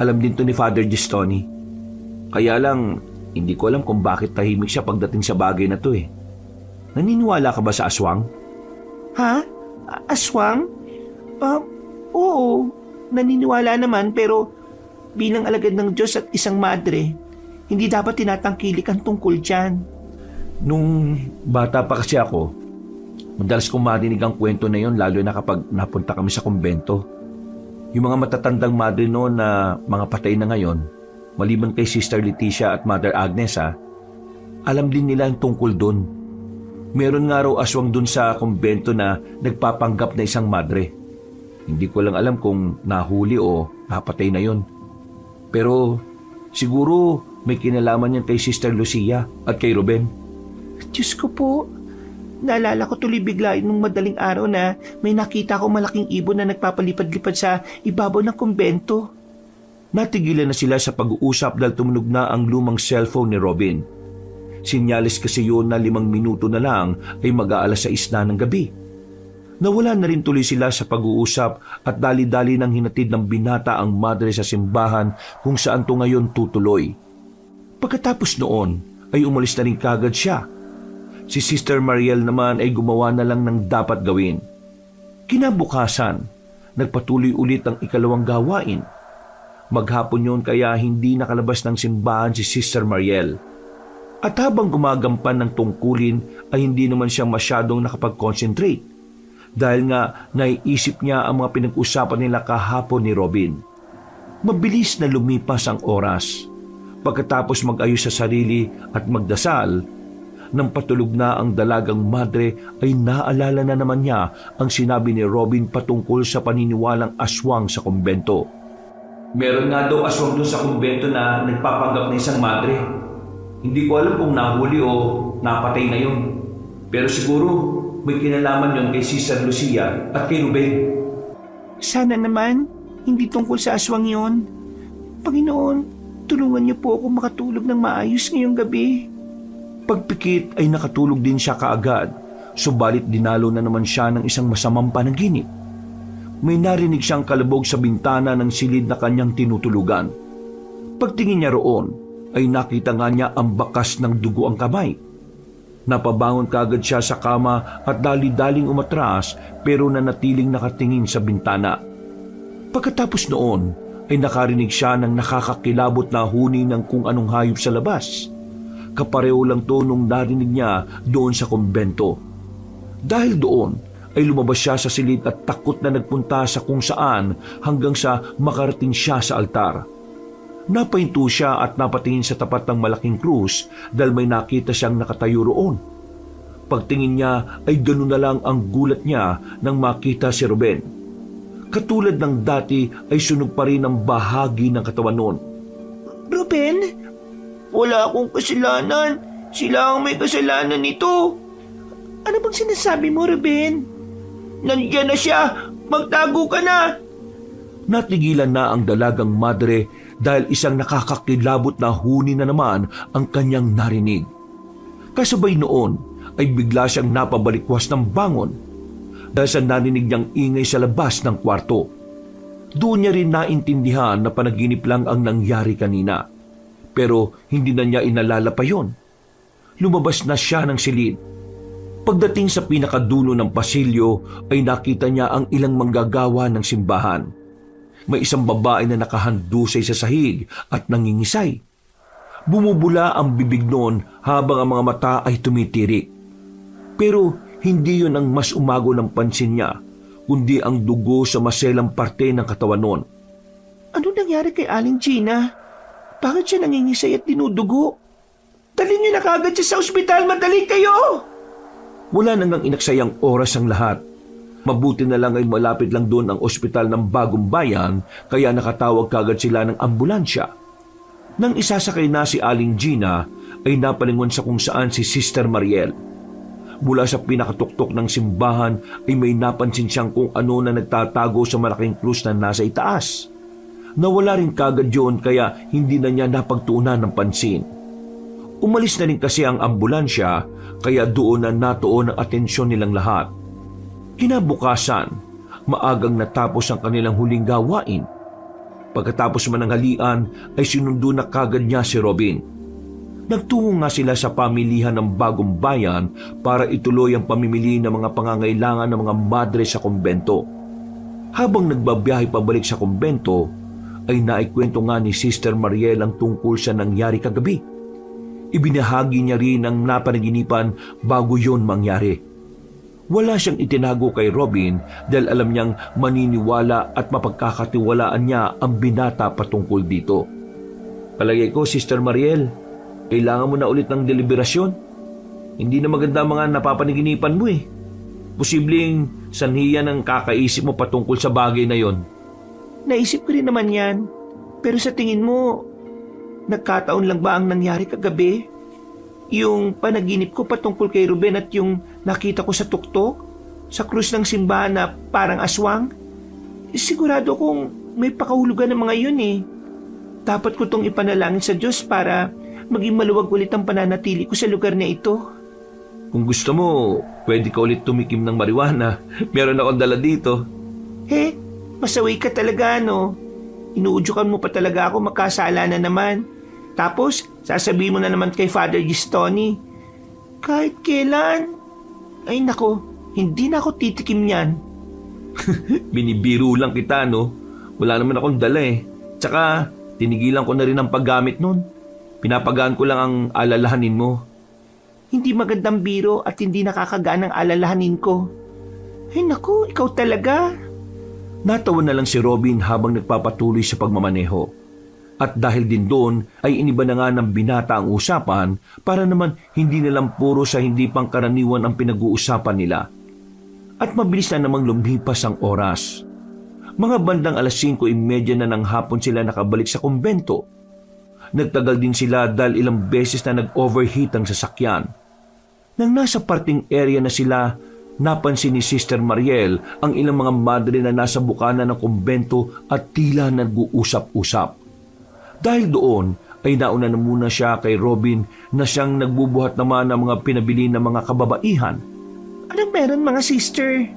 alam din to ni Father Gestoni. Kaya lang, hindi ko alam kung bakit tahimik siya pagdating sa bagay na to Naniniwala ka ba sa aswang? Ha? Aswang? Oo, naniniwala naman pero bilang alagad ng Diyos at isang madre, hindi dapat tinatangkilik ang tungkol dyan. Nung bata pa kasi ako, madalas kong marinig ang kwento na yon lalo na kapag napunta kami sa kumbento. Yung mga matatandang madre noon na mga patay na ngayon, maliban kay Sister Leticia at Mother Agnes alam din nila ang tungkol doon. Meron nga raw aswang doon sa kumbento na nagpapanggap na isang madre. Hindi ko lang alam kung nahuli o napatay na yon. Pero siguro may kinalaman yan kay Sister Lucia at kay Ruben. Diyos ko po, naalala ko tuloy bigla nung madaling araw na may nakita akong malaking ibon na nagpapalipad-lipad sa ibabaw ng kumbento. Natigilan na sila sa pag-uusap dahil tumunog na ang lumang cellphone ni Robin. Sinyalis kasi yun na 5 minuto na lang ay mag-aalas 6 na ng gabi. Nawala na rin tuloy sila sa pag-uusap at dali-dali nang hinatid ng binata ang madre sa simbahan kung saan to ngayon tutuloy. Pagkatapos noon ay umalis na rin kagad siya. Si Sister Mariel naman ay gumawa na lang ng dapat gawin. Kinabukasan, nagpatuloy ulit ang ikalawang gawain. Maghapon yun kaya hindi nakalabas ng simbahan si Sister Mariel. At habang gumagampan ng tungkulin ay hindi naman siya masyadong nakapag-concentrate dahil nga naiisip niya ang mga pinag-usapan nila kahapon ni Robin. Mabilis na lumipas ang oras. Pagkatapos mag-ayos sa sarili at magdasal, nang patulog na ang dalagang madre ay naalala na naman niya ang sinabi ni Robin patungkol sa paniniwalang aswang sa kumbento. Meron nga daw aswang doon sa kumbento na nagpapanggap na isang madre. Hindi ko alam kung nahuli o napatay na yun. Pero siguro may kinalaman yon kay Sister Lucia at kay Ruben. Sana naman, hindi tungkol sa aswang yon. Panginoon, tulungan niyo po ako makatulog ng maayos ngayong gabi. Pagpikit ay nakatulog din siya kaagad, subalit dinalo na naman siya ng isang masamang panaginip. May narinig siyang kalabog sa bintana ng silid na kanyang tinutulugan. Pagtingin niya roon, ay nakita nga niya ang bakas ng dugo ang kamay. Napabangon kaagad siya sa kama at dali-daling umatras pero nanatiling nakatingin sa bintana. Pagkatapos noon, ay nakarinig siya ng nakakakilabot na huni ng kung anong hayop sa labas. Kapareho lang to nung narinig niya doon sa kumbento. Dahil doon, ay lumabas siya sa silid at takot na nagpunta sa kung saan hanggang sa makarating siya sa altar. Napahinto siya at napatingin sa tapat ng malaking krus dahil may nakita siyang nakatayo roon. Pagtingin niya ay ganoon na lang ang gulat niya nang makita si Ruben. Katulad ng dati ay sunog pa rin ang bahagi ng katawan noon. Ruben, wala akong kasalanan. Sila ang may kasalanan nito. Ano bang sinasabi mo, Ruben? Nandiyan na siya! Magtago ka na! Natigilan na ang dalagang madre dahil isang nakakakilabot na huni na naman ang kanyang narinig. Kasabay noon ay bigla siyang napabalikwas ng bangon dahil sa narinig niyang ingay sa labas ng kwarto. Doon niya rin naintindihan na panaginip lang ang nangyari kanina. Pero hindi na niya inalala pa yon. Lumabas na siya ng silid. Pagdating sa pinakadulo ng pasilyo ay nakita niya ang ilang manggagawa ng simbahan. May isang babae na nakahandusay sa sahig at nangingisay. Bumubula ang bibig noon habang ang mga mata ay tumitirik. Pero hindi yun ang mas umago ng pansin niya, kundi ang dugo sa maselang parte ng katawan noon. Ano nangyari kay Aling Gina? Bakit siya nangingisay at dinudugo? Dali niyo na kaagad siya sa ospital! Madali kayo! Wala nang inaksayang oras ang lahat. Mabuti na lang ay malapit lang doon ang ospital ng Bagong Bayan, kaya nakatawag kagad sila ng ambulansya. Nang isasakay na si Aling Gina, ay napalingon sa kung saan si Sister Mariel. Mula sa pinakatuktok ng simbahan ay may napansin siyang kung ano na nagtatago sa malaking krus na nasa itaas. Nawala rin kagad yun kaya hindi na niya napagtuunan ng pansin. Umalis na rin kasi ang ambulansya kaya doon na natuon ang atensyon nilang lahat. Kinabukasan, maagang natapos ang kanilang huling gawain. Pagkatapos mananghalian ay sinundo na kagad niya si Robin. Nagtungo nga sila sa pamilihan ng Bagong Bayan para ituloy ang pamimili ng mga pangangailangan ng mga madre sa kumbento. Habang nagbabiyahe pabalik sa kumbento, ay naikwento nga ni Sister Mariel ang tungkol sa nangyari kagabi. Ibinahagi niya rin ang napanaginipan bago yon mangyari. Wala siyang itinago kay Robin dahil alam niyang maniniwala at mapagkakatiwalaan niya ang binata patungkol dito. Palagay ko, Sister Mariel, kailangan mo na ulit ng deliberasyon. Hindi na maganda mga napapanaginipan mo eh. Posibleng sanhiyan ang kakaisip mo patungkol sa bagay na yon. Naisip ko rin naman yan. Pero sa tingin mo, nagkataon lang ba ang nangyari kagabi? Yung panaginip ko patungkol kay Ruben at yung nakita ko sa tuktok, sa krus ng simbahan na parang aswang? Sigurado kong may pakahulugan ng mga yun eh. Dapat ko tong ipanalangin sa Diyos para maging maluwag ulit ang pananatili ko sa lugar na ito. Kung gusto mo, pwede ka ulit tumikim ng marijuana. Meron akong dala dito. Masaway ka talaga, no? Inuudyokan mo pa talaga ako, makasala na naman. Tapos, sasabihin mo na naman kay Father Gistoni. Kahit kailan. Ay nako, hindi na ako titikim niyan. Binibiro lang kita, no? Wala naman akong dala eh. Tsaka, tinigilan ko na rin ang paggamit nun. Pinapagaan ko lang ang alalahanin mo. Hindi magandang biro at hindi nakakagaan ang alalahanin ko. Ay nako, ikaw talaga. Natawa na lang si Robin habang nagpapatuloy sa pagmamaneho. At dahil din doon ay iniba na nga ng binata ang usapan para naman hindi na lang puro sa hindi pangkaraniwan ang pinag-uusapan nila. At mabilis na namang lumipas ang oras. Mga bandang 5:30 na ng hapon sila nakabalik sa kumbento. Nagtagal din sila dahil ilang beses na nag-overheat ang sasakyan. Nang nasa parting area na sila, napansin ni Sister Mariel ang ilang mga madre na nasa bukana ng kumbento at tila nag-uusap-usap. Dahil doon ay nauna na muna siya kay Robin na siyang nagbubuhat naman ng mga pinabili ng mga kababaihan. Anong meron mga sister?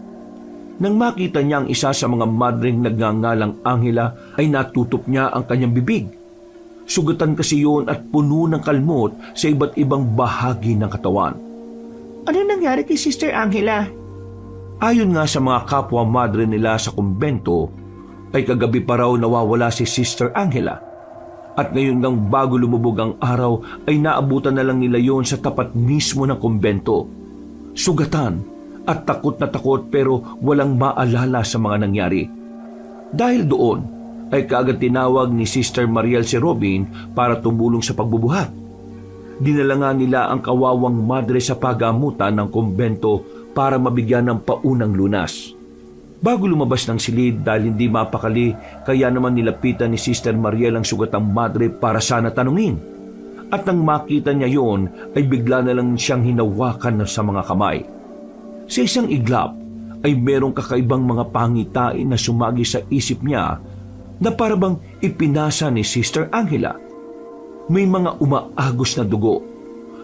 Nang makita niya ang isa sa mga madreng nagngangalang Angela ay natutop niya ang kanyang bibig. Sugatan kasi yun at puno ng kalmot sa iba't ibang bahagi ng katawan. Ano nangyari kay Sister Angela? Ayon nga sa mga kapwa madre nila sa kumbento, ay kagabi pa raw nawawala si Sister Angela. At ngayon ngang bago lumubog ang araw ay naabutan na lang nila yon sa tapat mismo ng kumbento. Sugatan at takot na takot pero walang maalala sa mga nangyari. Dahil doon ay kaagad tinawag ni Sister Mariel si Robin para tumulong sa pagbubuhat. Dinala nga nila ang kawawang madre sa pagamutan ng kumbento para mabigyan ng paunang lunas. Bago lumabas ng silid dahil hindi mapakali, kaya naman nilapitan ni Sister Mariel ang sugatang madre para sana tanungin. At nang makita niya yon, ay bigla na lang siyang hinawakan sa mga kamay. Sa isang iglap, ay merong kakaibang mga pangitain na sumagi sa isip niya na parabang ipinasa ni Sister Angela. May mga umaagos na dugo,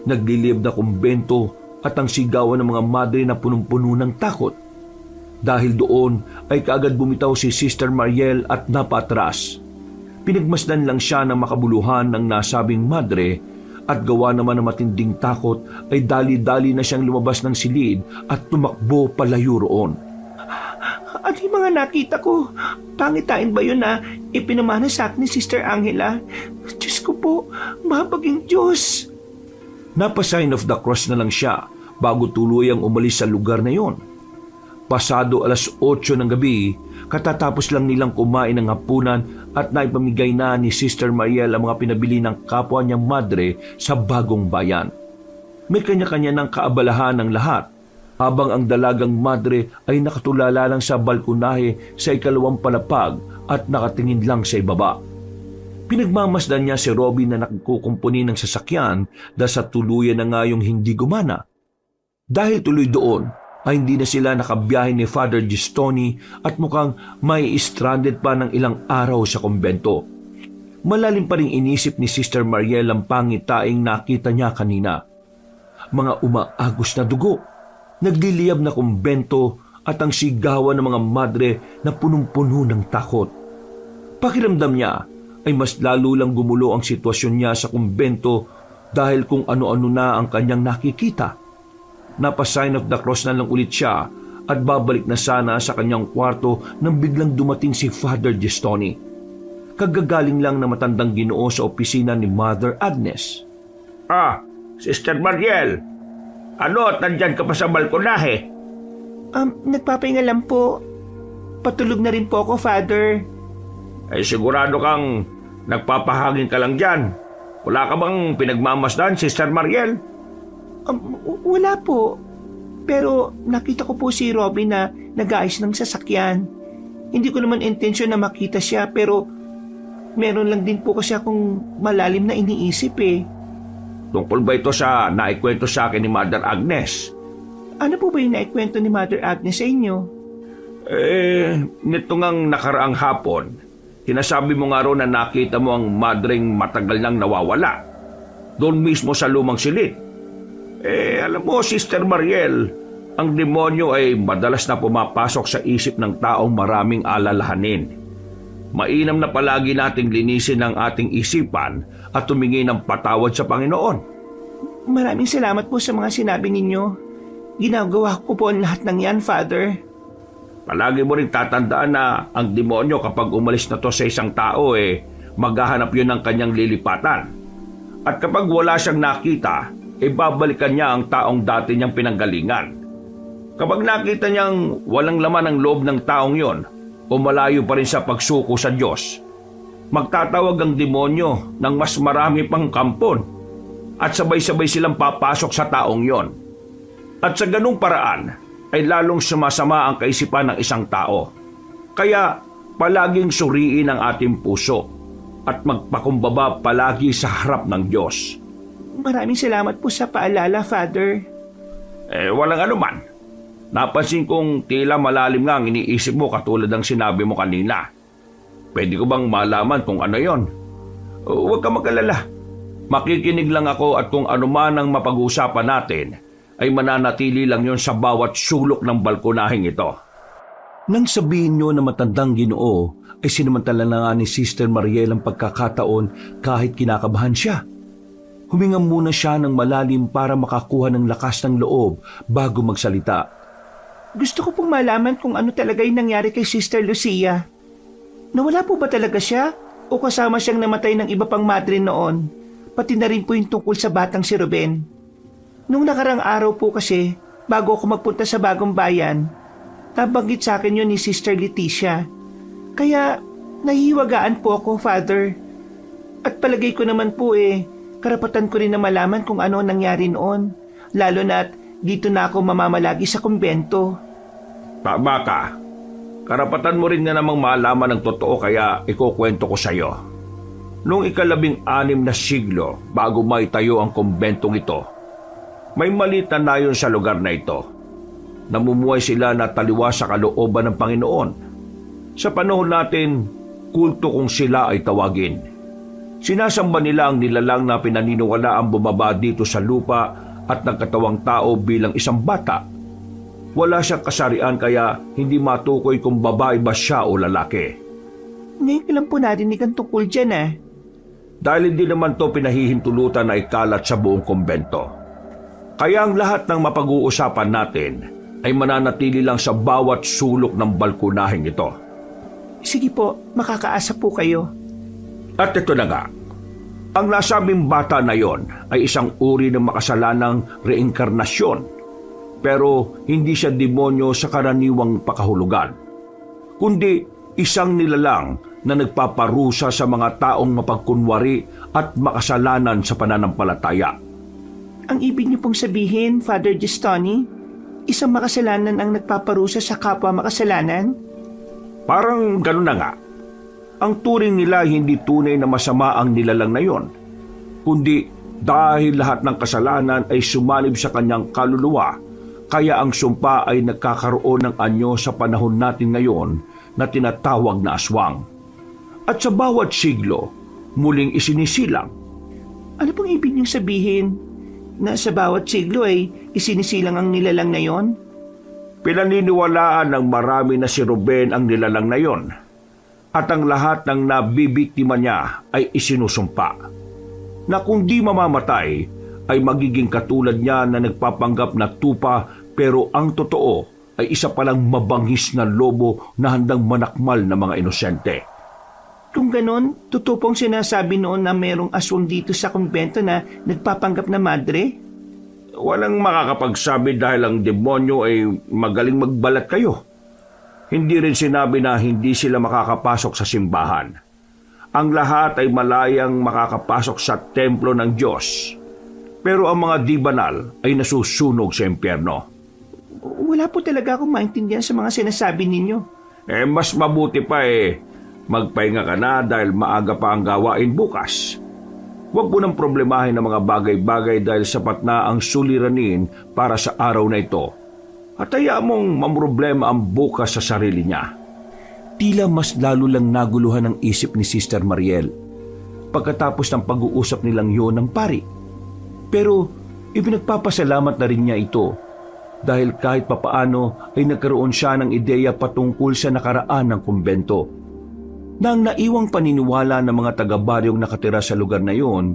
nagliliyab na kumbento at ang sigawan ng mga madre na punong-puno ng takot. Dahil doon ay kaagad bumitaw si Sister Mariel at napatras. Pinagmasdan lang siya ng makabuluhan ng nasabing madre at gawa naman ng matinding takot ay dali-dali na siyang lumabas ng silid at tumakbo palayo roon. Ano yung mga nakita ko? Pangitain ba yun na ipinamana sa akin ni Sister Angela? Diyos ko po, mapaging Diyos. Napa-sign of the cross na lang siya bago tuluyang umalis sa lugar na yon. Pasado 8:00 ng gabi, katatapos lang nilang kumain ng hapunan at naipamigay na ni Sister Mariel ang mga pinabili ng kapwa niyang madre sa bagong bayan. May kanya-kanya ng kaabalahan ng lahat, habang ang dalagang madre ay nakatulala lang sa balkonahe sa ikalawang palapag at nakatingin lang sa ibaba. Pinagmamasdan niya si Robin na nakukumpuni ng sasakyan dahil sa tuluyan na nga yung hindi gumana. Dahil tuloy doon, ay hindi na sila nakabiyahe ni Father Gistoni at mukhang may stranded pa ng ilang araw sa kumbento. Malalim pa rin inisip ni Sister Mariel ang pangitaing nakita niya kanina. Mga umaagos na dugo, nagliliyab na kumbento at ang sigawan ng mga madre na punong-puno ng takot. Pakiramdam niya ay mas lalo lang gumulo ang sitwasyon niya sa kumbento dahil kung ano-ano na ang kanyang nakikita. Napa-sign of the cross na lang ulit siya at babalik na sana sa kanyang kwarto nang biglang dumating si Father Gistoni. Kagagaling lang na matandang Ginoo sa opisina ni Mother Agnes. Sister Mariel, ano at nandyan ka pa sa balkonahe? Nagpapahinga lang po. Patulog na rin po ako, Father. Ay sigurado kang nagpapahangin ka lang dyan. Wala ka bang pinagmamasdan, Sister Mariel? Wala po. Pero nakita ko po si Robin na nag-aayos ng sasakyan. Hindi ko naman intensyon na makita siya pero meron lang din po kasi akong malalim na iniisip eh. Tungkol ba ito sa naikwento sa akin ni Mother Agnes? Ano po ba yung naikwento ni Mother Agnes sa inyo? Nito ngang nakaraang hapon, sinasabi mo nga raw na nakita mo ang madreng matagal nang nawawala. Doon mismo sa lumang silid. Alam mo, Sister Mariel, ang demonyo ay madalas na pumapasok sa isip ng taong maraming alalahanin. Mainam na palagi nating linisin ang ating isipan at tumingin ng patawad sa Panginoon. Maraming salamat po sa mga sinabi ninyo. Ginagawa ko po ang lahat ng yan, Father. Palagi mo rin tatandaan na ang demonyo kapag umalis na to sa isang tao, maghahanap yun ng kanyang lilipatan. At kapag wala siyang nakita, babalikan niya ang taong dati niyang pinanggalingan. Kapag nakita niyang walang laman ang loob ng taong yon o malayo pa rin sa pagsuko sa Diyos, magtatawag ang demonyo ng mas marami pang kampon at sabay-sabay silang papasok sa taong yon. At sa ganung paraan ay lalong sumasama ang kaisipan ng isang tao. Kaya Palaging suriin ang ating puso at magpakumbaba palagi sa harap ng Diyos. Maraming salamat po sa paalala, Father. Walang anuman. Napansin kong tila malalim nga ang iniisip mo katulad ng sinabi mo kanina. Pwede ko bang malaman kung ano yon? Huwag ka mag-alala. Makikinig lang ako at kung ano man ang mapag-uusapan natin ay mananatili lang yon sa bawat sulok ng balkonaheng ito. Nang sabihin nyo na matandang Ginoo ay sinamantala na nga ni Sister Mariel ang pagkakataon kahit kinakabahan siya. Huminga muna siya ng malalim para makakuha ng lakas ng loob bago magsalita. Gusto ko pong malaman kung ano talaga yung nangyari kay Sister Lucia. Nawala po ba talaga siya o kasama siyang namatay ng iba pang madre noon? Pati na rin po yung tungkol sa batang si Ruben. Nung nakarang araw po kasi, bago ako magpunta sa bagong bayan, nabanggit sa akin yun ni Sister Leticia. Kaya nahihiwagaan po ako, Father. At palagay ko naman po karapatan ko rin na malaman kung ano nangyari noon. Lalo na't dito na ako mamamalagi sa kumbento. Tama ka. Karapatan mo rin nga namang malaman ng totoo kaya ikukwento ko sa iyo. Noong 16 na siglo bago maitayo ang kumbentong ito, may maliit na nayon sa lugar na ito. Namumuhay sila na taliwa sa kalooban ng Panginoon. Sa panahon natin, kulto kung sila ay tawagin. Sinasamba nila ang nilalang na pinaniniwala ang bumaba dito sa lupa at nagkatawang tao bilang isang bata. Wala siyang kasarian kaya hindi matukoy kung babae ba siya o lalaki. Ngayon lang po narinig ang tungkol dyan Dahil hindi naman to pinahihintulutan na ikalat sa buong kumbento. Kaya ang lahat ng mapag-uusapan natin ay mananatili lang sa bawat sulok ng balkonaheng ito. Sige po, makakaasa po kayo. At ito na nga, ang nasabing bata na yon ay isang uri ng makasalanang reinkarnasyon, pero hindi siya demonyo sa karaniwang pakahulugan, kundi isang nilalang na nagpaparusa sa mga taong mapagkunwari at makasalanan sa pananampalataya. Ang ibig niyo pong sabihin, Father Gestoni, isang makasalanan ang nagpaparusa sa kapwa makasalanan? Parang gano'n na nga. Ang turing nila hindi tunay na masama ang nilalang na yon, kundi dahil lahat ng kasalanan ay sumalib sa kanyang kaluluwa, kaya ang sumpa ay nagkakaroon ng anyo sa panahon natin ngayon na tinatawag na aswang. At sa bawat siglo, muling isinisilang. Ano pong ibig niyong sabihin na sa bawat siglo ay isinisilang ang nilalang na yon? Pinaniniwalaan ng marami na si Ruben ang nilalang na yon. At ang lahat ng nabibiktima niya ay isinusumpa na kung di mamamatay ay magiging katulad niya na nagpapanggap na tupa pero ang totoo ay isa palang mabangis na lobo na handang manakmal na mga inosente. Kung ganon, totoo pong sinasabi noon na merong aswang dito sa kumbento na nagpapanggap na madre? Walang makakapagsabi dahil ang demonyo ay magaling magbalat kayo. Hindi rin sinabi na hindi sila makakapasok sa simbahan. Ang lahat ay malayang makakapasok sa templo ng Diyos. Pero ang mga di banal ay nasusunog sa impyerno. Wala po talaga akong maintindihan sa mga sinasabi ninyo. Mas mabuti pa magpahinga ka na dahil maaga pa ang gawain bukas. Huwag mo nang problemahin ang mga bagay-bagay dahil sapat na ang suliranin para sa araw na ito. At hayaan mong mamroblema ang bukas sa sarili niya. Tila mas lalo lang naguluhan ang isip ni Sister Mariel pagkatapos ng pag-uusap nilang yon ng pari. Pero ipinagpapasalamat na rin niya ito dahil kahit papaano ay nagkaroon siya ng ideya patungkol sa nakaraan ng kumbento. Nang naiwang paniniwala ng mga taga-baryong nakatira sa lugar na yon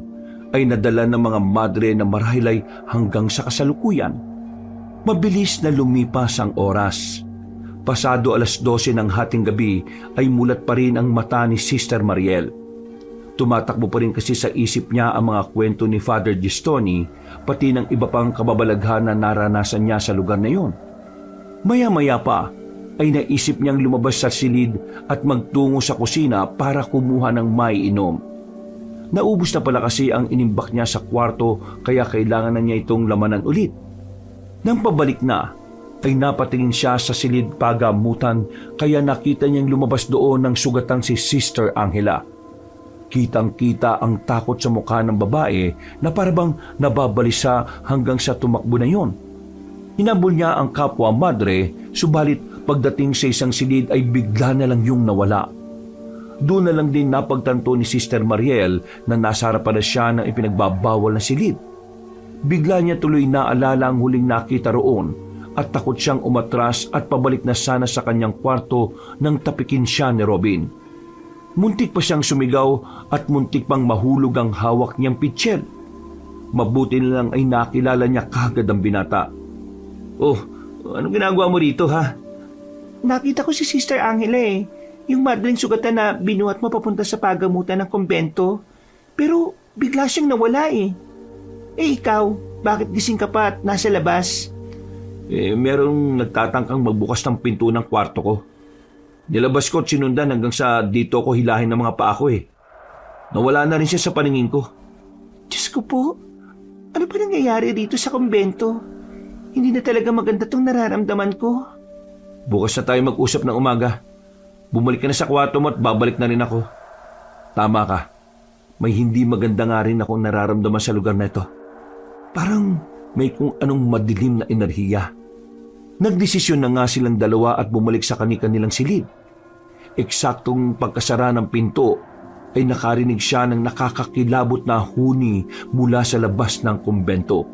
ay nadala ng mga madre na marahil ay hanggang sa kasalukuyan. Mabilis na lumipas ang oras. Pasado 12:00 ng hating gabi ay mulat pa rin ang mata ni Sister Mariel. Tumatakbo pa rin kasi sa isip niya ang mga kwento ni Father Gestoni pati ng iba pang kababalaghan na naranasan niya sa lugar na yon. Maya-maya pa ay naisip niyang lumabas sa silid at magtungo sa kusina para kumuha ng maiinom. Naubos na pala kasi ang inimbak niya sa kwarto kaya kailangan na niya itong lamanan ulit. Nang pabalik na, ay napatingin siya sa silid pagamutan kaya nakita niyang lumabas doon ng sugatan si Sister Angela. Kitang-kita ang takot sa mukha ng babae na parabang nababalisa hanggang sa tumakbo na yon. Hinabol niya ang kapwa madre, subalit pagdating sa isang silid ay bigla na lang yung nawala. Doon na lang din napagtanto ni Sister Mariel na nasa harapan na siya ng ipinagbabawal na silid. Bigla niya tuloy naalala ang huling nakita roon at takot siyang umatras at pabalik na sana sa kanyang kwarto nang tapikin siya ni Robin. Muntik pa siyang sumigaw at muntik pang mahulog ang hawak niyang pitsil. Mabuti na lang ay nakilala niya kagad ang binata. "Oh, anong ginagawa mo dito, ha?" Nakita ko si Sister Angela yung madring sugatan na binuhat mo papunta sa pagamutan ng kumbento. Pero bigla siyang nawala ikaw, bakit gising ka pa at nasa labas? Merong nagtatangkang magbukas ng pinto ng kwarto ko. Nilabas ko at sinundan hanggang sa dito ko hilahin ng mga paa ko Nawala na rin siya sa paningin ko. Diyos ko po, ano pa nangyayari dito sa kumbento? Hindi na talaga maganda tong nararamdaman ko. Bukas na tayo mag-usap ng umaga. Bumalik ka na sa kwarto mo at babalik na rin ako. Tama ka. May hindi maganda nga rin akong nararamdaman sa lugar na ito. Parang may kung anong madilim na enerhiya. Nagdesisyon na nga silang dalawa at bumalik sa kanilang silid. Eksaktong pagkasara ng pinto ay nakarinig siya ng nakakakilabot na huni mula sa labas ng kumbento.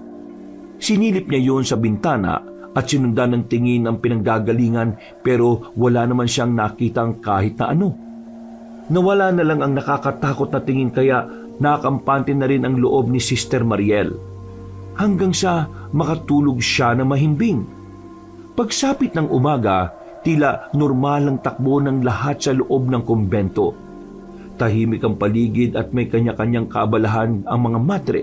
Sinilip niya yon sa bintana at sinundan ng tingin ang pinanggagalingan pero wala naman siyang nakitang kahit na ano. Nawala na lang ang nakakatakot na tingin kaya nakampante na rin ang loob ni Sister Mariel. Hanggang sa makatulog siya na mahimbing. Pagsapit ng umaga, tila normal ang takbo ng lahat sa loob ng kumbento. Tahimik ang paligid at may kanya-kanyang kaabalahan ang mga madre.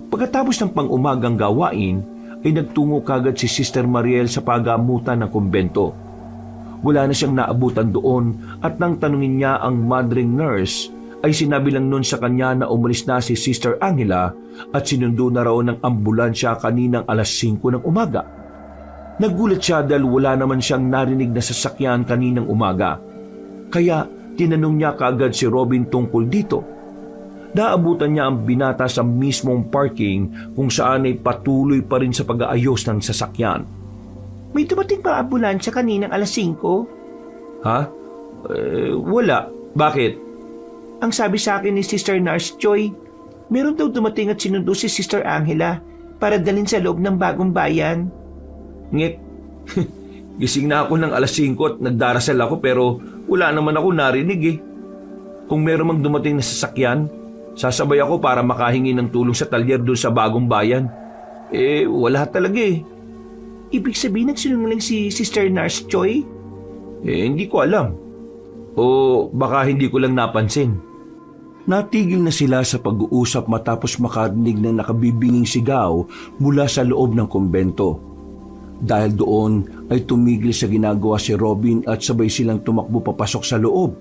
Pagkatapos ng pang-umagang gawain, ay nagtungo kagad si Sister Mariel sa pagamutan ng kumbento. Wala na siyang naabutan doon at nang tanungin niya ang madring nurse, ay sinabi lang nun sa kanya na umalis na si Sister Angela at sinundo na raw ng ambulansya kaninang alas 5 ng umaga. Nagulat siya dahil wala naman siyang narinig na sasakyan kaninang umaga. Kaya tinanong niya kaagad si Robin tungkol dito. Naabutan niya ang binata sa mismong parking kung saan ay patuloy pa rin sa pag-aayos ng sasakyan. May dumating pa ambulansya kaninang alas 5? Ha? Wala. Bakit? Ang sabi sa akin ni Sister Nurse Joy, meron daw dumating at sinundo si Sister Angela para dalhin sa loob ng bagong bayan. Ngek, gising na ako ng alas 5 at nagdarasal ako pero wala naman ako narinig Kung meron mang dumating na sasakyan, sasabay ako para makahingi ng tulong sa talyer doon sa bagong bayan. Wala talaga Ibig sabihin nagsinungaling si Sister Nurse Joy? Hindi ko alam. O baka hindi ko lang napansin. Natigil na sila sa pag-uusap matapos makarinig ng nakabibinging sigaw mula sa loob ng kumbento. Dahil doon ay tumigil sa ginagawa si Robin at sabay silang tumakbo papasok sa loob.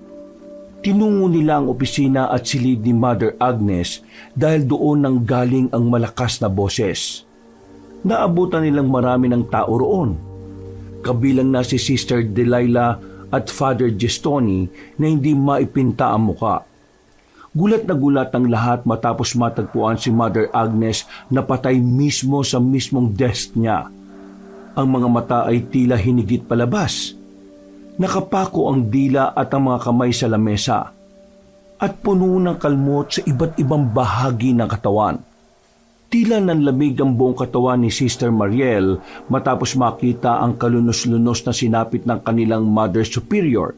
Tinungo nila ang opisina at silid ni Mother Agnes dahil doon nang galing ang malakas na boses. Naabutan nilang marami ng tao roon. Kabilang na si Sister Delilah at Father Gestoni na hindi maipinta ang muka. Gulat na gulat ang lahat matapos matagpuan si Mother Agnes na patay mismo sa mismong desk niya. Ang mga mata ay tila hinigit palabas. Nakapako ang dila at ang mga kamay sa lamesa at puno ng kalmot sa iba't ibang bahagi ng katawan. Tila nanlamig ang buong katawan ni Sister Mariel matapos makita ang kalunos-lunos na sinapit ng kanilang Mother Superior.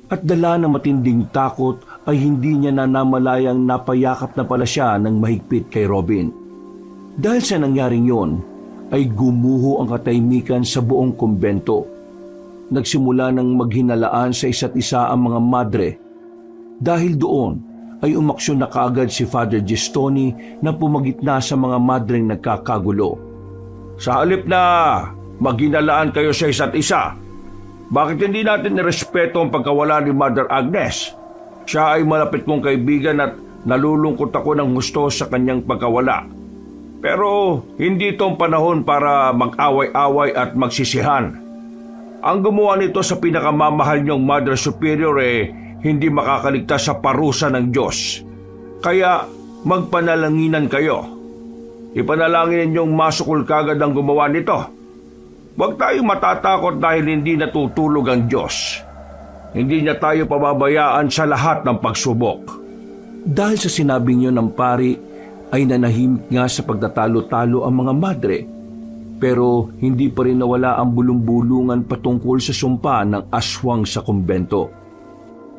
At dala ng matinding takot ay hindi niya na namalayang napayakap na pala siya ng mahigpit kay Robin. Dahil sa nangyaring yon, ay gumuho ang katahimikan sa buong kumbento. Nagsimula ng maghinalaan sa isa't isa ang mga madre. Dahil doon ay umaksyon na kaagad si Father Gestoni na pumagitna sa mga madreng nagkakagulo. Sa halip na maghinalaan kayo sa isa't isa, bakit hindi natin nirespeto ang pagkawala ni Mother Agnes? Siya ay malapit kong kaibigan at nalulungkot ako ng gusto sa kanyang pagkawala. Pero hindi itong panahon para mag-away-away at magsisihan. Ang gumawa nito sa pinakamamahal niyong Mother Superior hindi makakaligtas sa parusa ng Diyos. Kaya magpanalanginan kayo. Ipanalangin ninyong masukol kagad ang gumawa nito. Huwag tayong matatakot dahil hindi natutulog ang Diyos. Hindi niya tayo pababayaan sa lahat ng pagsubok. Dahil sa sinabing yun ng pari, ay nanahimik nga sa pagtatalo-talo ang mga madre. Pero hindi pa rin nawala ang bulong-bulungan patungkol sa sumpa ng aswang sa kumbento.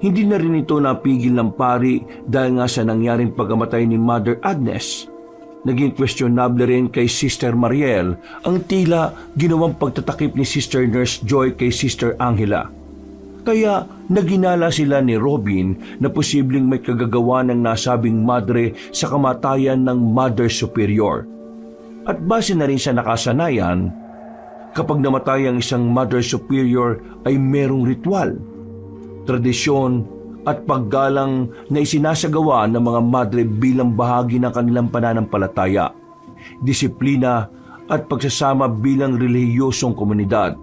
Hindi na rin ito napigil ng pari dahil nga sa nangyaring pagkamatay ni Mother Agnes. Naging questionable rin kay Sister Mariel ang tila ginawang pagtatakip ni Sister Nurse Joy kay Sister Angela. Kaya naginala sila ni Robin na posibleng may kagagawa ng nasabing madre sa kamatayan ng Mother Superior. At base na rin sa nakasanayan, kapag namatay ang isang Mother Superior ay merong ritual, tradisyon at paggalang na isinasagawa ng mga madre bilang bahagi ng kanilang pananampalataya, disiplina at pagsasama bilang relihiyosong komunidad.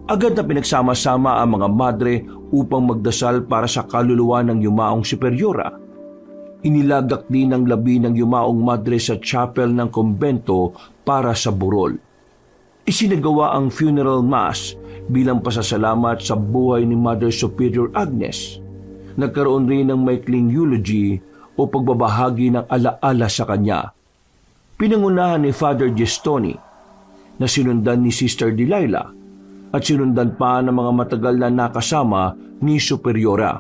Agad na pinagsama-sama ang mga madre upang magdasal para sa kaluluwa ng yumaong superyora. Inilagak din ang labi ng yumaong madre sa chapel ng kumbento para sa burol. Isinagawa ang funeral mass bilang pasasalamat sa buhay ni Mother Superior Agnes. Nagkaroon rin ng maikling eulogy o pagbabahagi ng alaala sa kanya. Pinangunahan ni Father Gestoni na sinundan ni Sister Delilah at sinundan pa ng mga matagal na nakasama ni Superiora.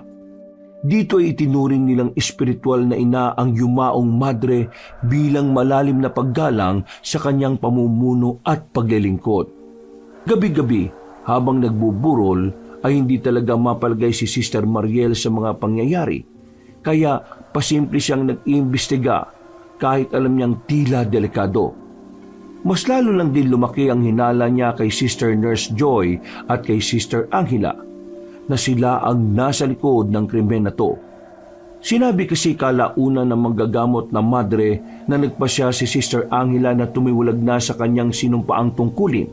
Dito ay itinuring nilang espiritual na ina ang yumaong madre bilang malalim na paggalang sa kanyang pamumuno at paglilingkod. Gabi-gabi, habang nagbuburol, ay hindi talaga mapalagay si Sister Mariel sa mga pangyayari. Kaya pasimple siyang nag-iimbestiga kahit alam niyang tila delikado. Mas lalo lang din lumaki ang hinala niya kay Sister Nurse Joy at kay Sister Angela na sila ang nasa likod ng krimen na to. Sinabi kasi kalaunan ng manggagamot na madre na nagpasya si Sister Angela na tumiwalag na sa kanyang sinumpaang tungkulin.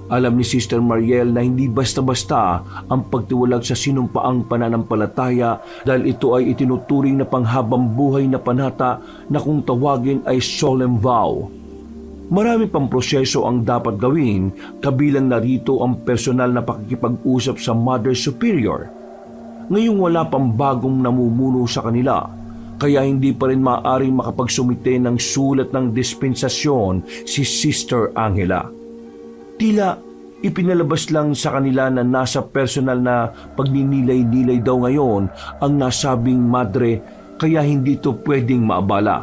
Alam ni Sister Mariel na hindi basta-basta ang pagtiwalag sa sinumpaang pananampalataya dahil ito ay itinuturing na panghabang buhay na panata na kung tawagin ay solemn vow. Marami pang proseso ang dapat gawin, kabilang narito ang personal na pakikipag-usap sa Mother Superior. Ngayong wala pang bagong namumuno sa kanila, kaya hindi pa rin maaaring makapagsumite ng sulat ng dispensasyon si Sister Angela. Tila ipinalabas lang sa kanila na nasa personal na pagninilay-nilay daw ngayon ang nasabing madre, kaya hindi ito pwedeng maabala.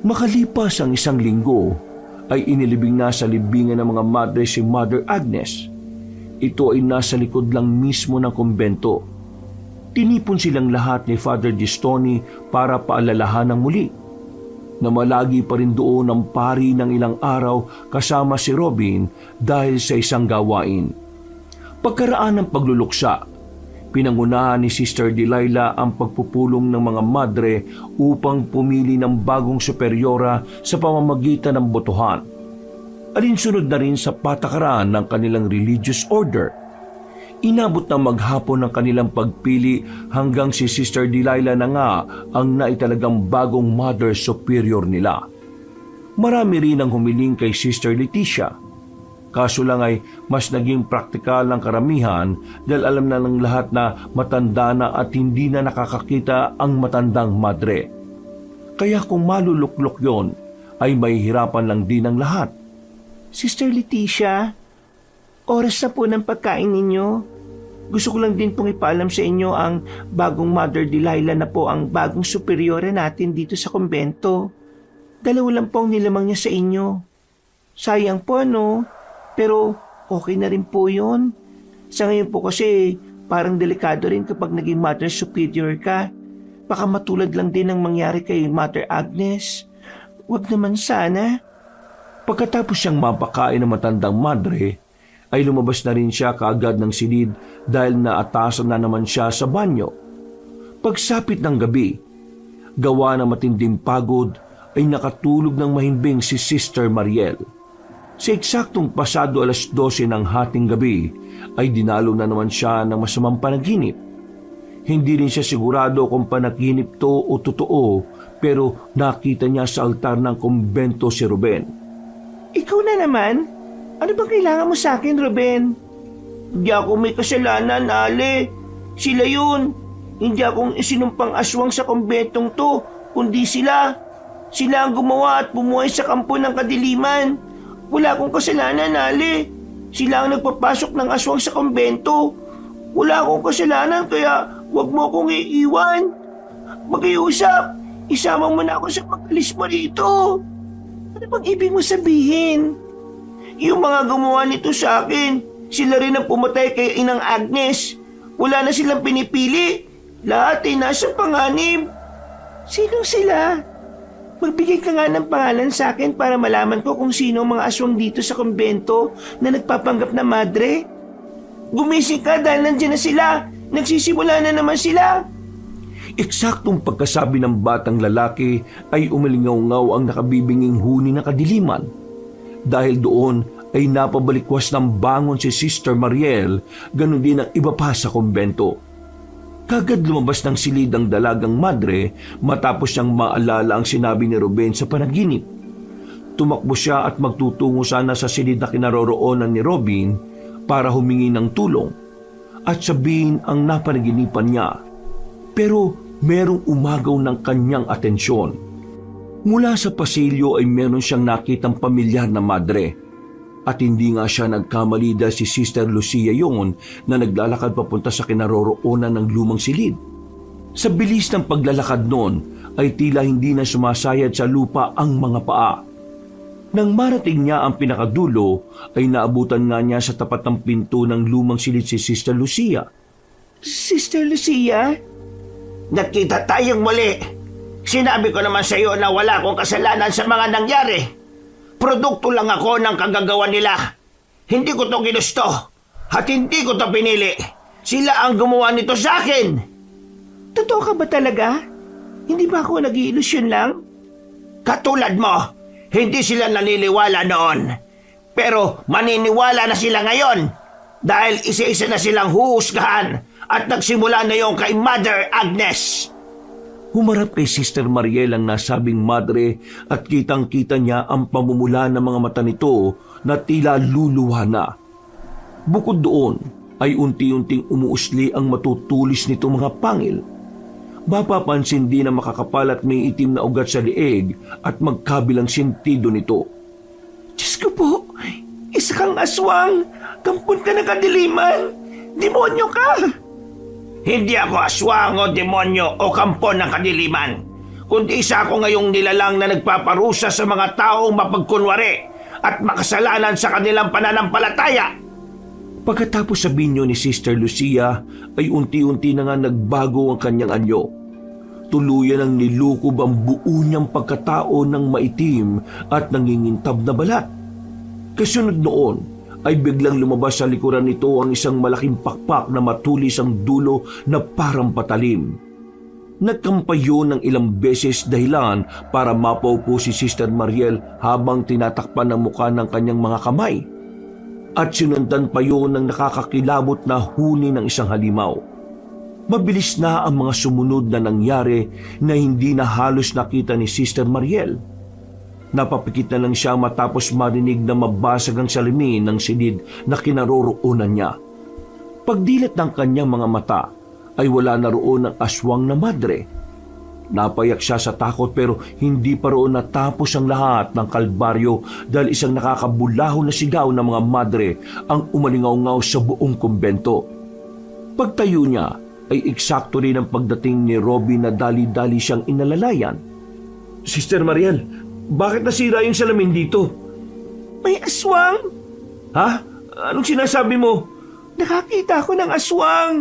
Makalipas ang isang linggo, ay inilibing na sa libingan ng mga madre si Mother Agnes. Ito ay nasa likod lang mismo ng kumbento. Tinipon silang lahat ni Father Gestoni para paalalahan ng muli. Namalagi pa rin doon ang pari ng ilang araw kasama si Robin dahil sa isang gawain. Pagkaraan ng pagluluksa, pinangunahan ni Sister Delilah ang pagpupulong ng mga madre upang pumili ng bagong superyora sa pamamagitan ng botohan. Alinsunod na rin sa patakaran ng kanilang religious order. Inabot na maghapon ng kanilang pagpili hanggang si Sister Delilah na nga ang naitalagang bagong Mother Superior nila. Marami rin ang humiling kay Sister Leticia. Kaso lang ay mas naging praktikal ang karamihan dahil alam na ng lahat na matanda na at hindi na nakakakita ang matandang madre. Kaya kung maluluklok yon, ay mahihirapan lang din ang lahat. Sister Leticia, oras na po ng pagkain ninyo. Gusto ko lang din pong ipaalam sa inyo ang bagong Mother Delilah na po ang bagong superiora natin dito sa kumbento. 2 lang po ang nilamang niya sa inyo. Sayang po ano? Pero okay na rin po yun. Sa ngayon po kasi parang delikado rin kapag naging Mother Superior ka. Baka matulad lang din ang mangyari kay Mother Agnes. Huwag naman sana. Pagkatapos siyang mapakain ng matandang madre, ay lumabas na rin siya kaagad ng silid dahil naatasan na naman siya sa banyo. Pagsapit ng gabi, gawa ng matinding pagod, ay nakatulog ng mahimbing si Sister Mariel. Sa eksaktong pasado 12:00 ng hating gabi ay dinalo na naman siya ng masamang panaginip. Hindi rin siya sigurado kung panaginip to o totoo, pero nakita niya sa altar ng kumbento si Ruben. Ikaw na naman? Ano bang kailangan mo sa akin, Ruben? Hindi ako may kasalanan, Ale. Sila yun. Hindi akong isinumpang aswang sa kumbentong to, kundi sila. Sila ang gumawa at bumuhay sa kampo ng kadiliman. Wala akong kasalanan, Ale. Sila ang nagpapasok ng aswang sa kumbento. Wala akong kasalanan, kaya huwag mo akong iiwan. Mag-iusap. Isama mo na ako sa pag-alis mo dito. Ano bang ibig mo sabihin? Yung mga gumawa nito sa akin, sila rin ang pumatay kay Inang Agnes. Wala na silang pinipili. Lahat ay nasa panganib. Sino sila? Magbigay ka nga ng pangalan sa akin para malaman ko kung sino ang mga aswang dito sa kumbento na nagpapanggap na madre. Gumising ka dahil nandiyan na sila. Nagsisimula na naman sila. Eksaktong pagkasabi ng batang lalaki ay umalingaw-ngaw ang nakabibinging huni ng kadiliman. Dahil doon ay napabalikwas ng bangon si Sister Mariel, ganun din ang iba pa sa kumbento. Kagad lumabas ng silid ang dalagang madre matapos niyang maalala ang sinabi ni Ruben sa panaginip. Tumakbo siya at magtutungo sana sa silid na kinaroroonan ni Robin para humingi ng tulong at sabihin ang napanaginipan niya. Pero merong umagaw ng kanyang atensyon. Mula sa pasilyo ay meron siyang nakitang pamilyar na madre. At hindi nga siya nagkamali dahil si Sister Lucia yun na naglalakad papunta sa kinaroroonan ng lumang silid. Sa bilis ng paglalakad noon ay tila hindi na sumasayad sa lupa ang mga paa. Nang marating niya ang pinakadulo ay naabutan nga niya sa tapat ng pinto ng lumang silid si Sister Lucia. Sister Lucia? Nakita tayong muli. Sinabi ko naman sa iyo na wala akong kasalanan sa mga nangyari. Produkto lang ako ng kagagawa nila. Hindi ko to ginusto at hindi ko to pinili. Sila ang gumawa nito sa akin. Totoo ka ba talaga? Hindi ba ako nag-iilusyon lang? Katulad mo, hindi sila naniniwala noon. Pero maniniwala na sila ngayon dahil isa-isa na silang huhusgahan at nagsimula na yung kay Mother Agnes. Humarap kay Sister Mariel ang nasabing madre at kitang-kita niya ang pamumula ng mga mata nito na tila luluha na. Bukod doon ay unti-unting umuusli ang matutulis nito mga pangil. Mapapansin din na makakapal at may itim na ugat sa lieg at magkabilang sentido nito. Diyos ko po, isa kang aswang, kampon ka ng kadiliman, demonyo ka! Hindi ako aswang o demonyo o kampon ng kadiliman, kundi isa ako ngayong nilalang na nagpaparusa sa mga taong mapagkunwari at makasalanan sa kanilang pananampalataya. Pagkatapos sabihin niyo ni Sister Lucia ay unti-unti na nga nagbago ang kanyang anyo. Tuluyan ang nilukob ang buo niyang pagkatao ng maitim at nangingintab na balat. Kasunod noon ay biglang lumabas sa likuran nito ang isang malaking pakpak na matulis ang dulo na parang patalim. Nagkampayo ng ilang beses dahilan para mapaupo si Sister Mariel habang tinatakpan ang muka ng kanyang mga kamay. At sinundan pa yun ng nakakakilabot na huni ng isang halimaw. Mabilis na ang mga sumunod na nangyari na hindi na halos nakita ni Sister Mariel. Napapikit na lang siya matapos marinig na mabasag ang salamin ng silid na kinaroroonan niya. Pagdilat ng kanyang mga mata ay wala na roon ang aswang na madre. Napayak siya sa takot pero hindi pa roon natapos ang lahat ng kalbaryo dahil isang nakakabulaho na sigaw ng mga madre ang umalingaw-ngaw sa buong kumbento. Pagtayo niya ay eksakto rin ang pagdating ni Robin na dali-dali siyang inalalayan. Sister Mariel, bakit nasira yung salamin dito? May aswang! Ha? Anong sinasabi mo? Nakakita ako ng aswang!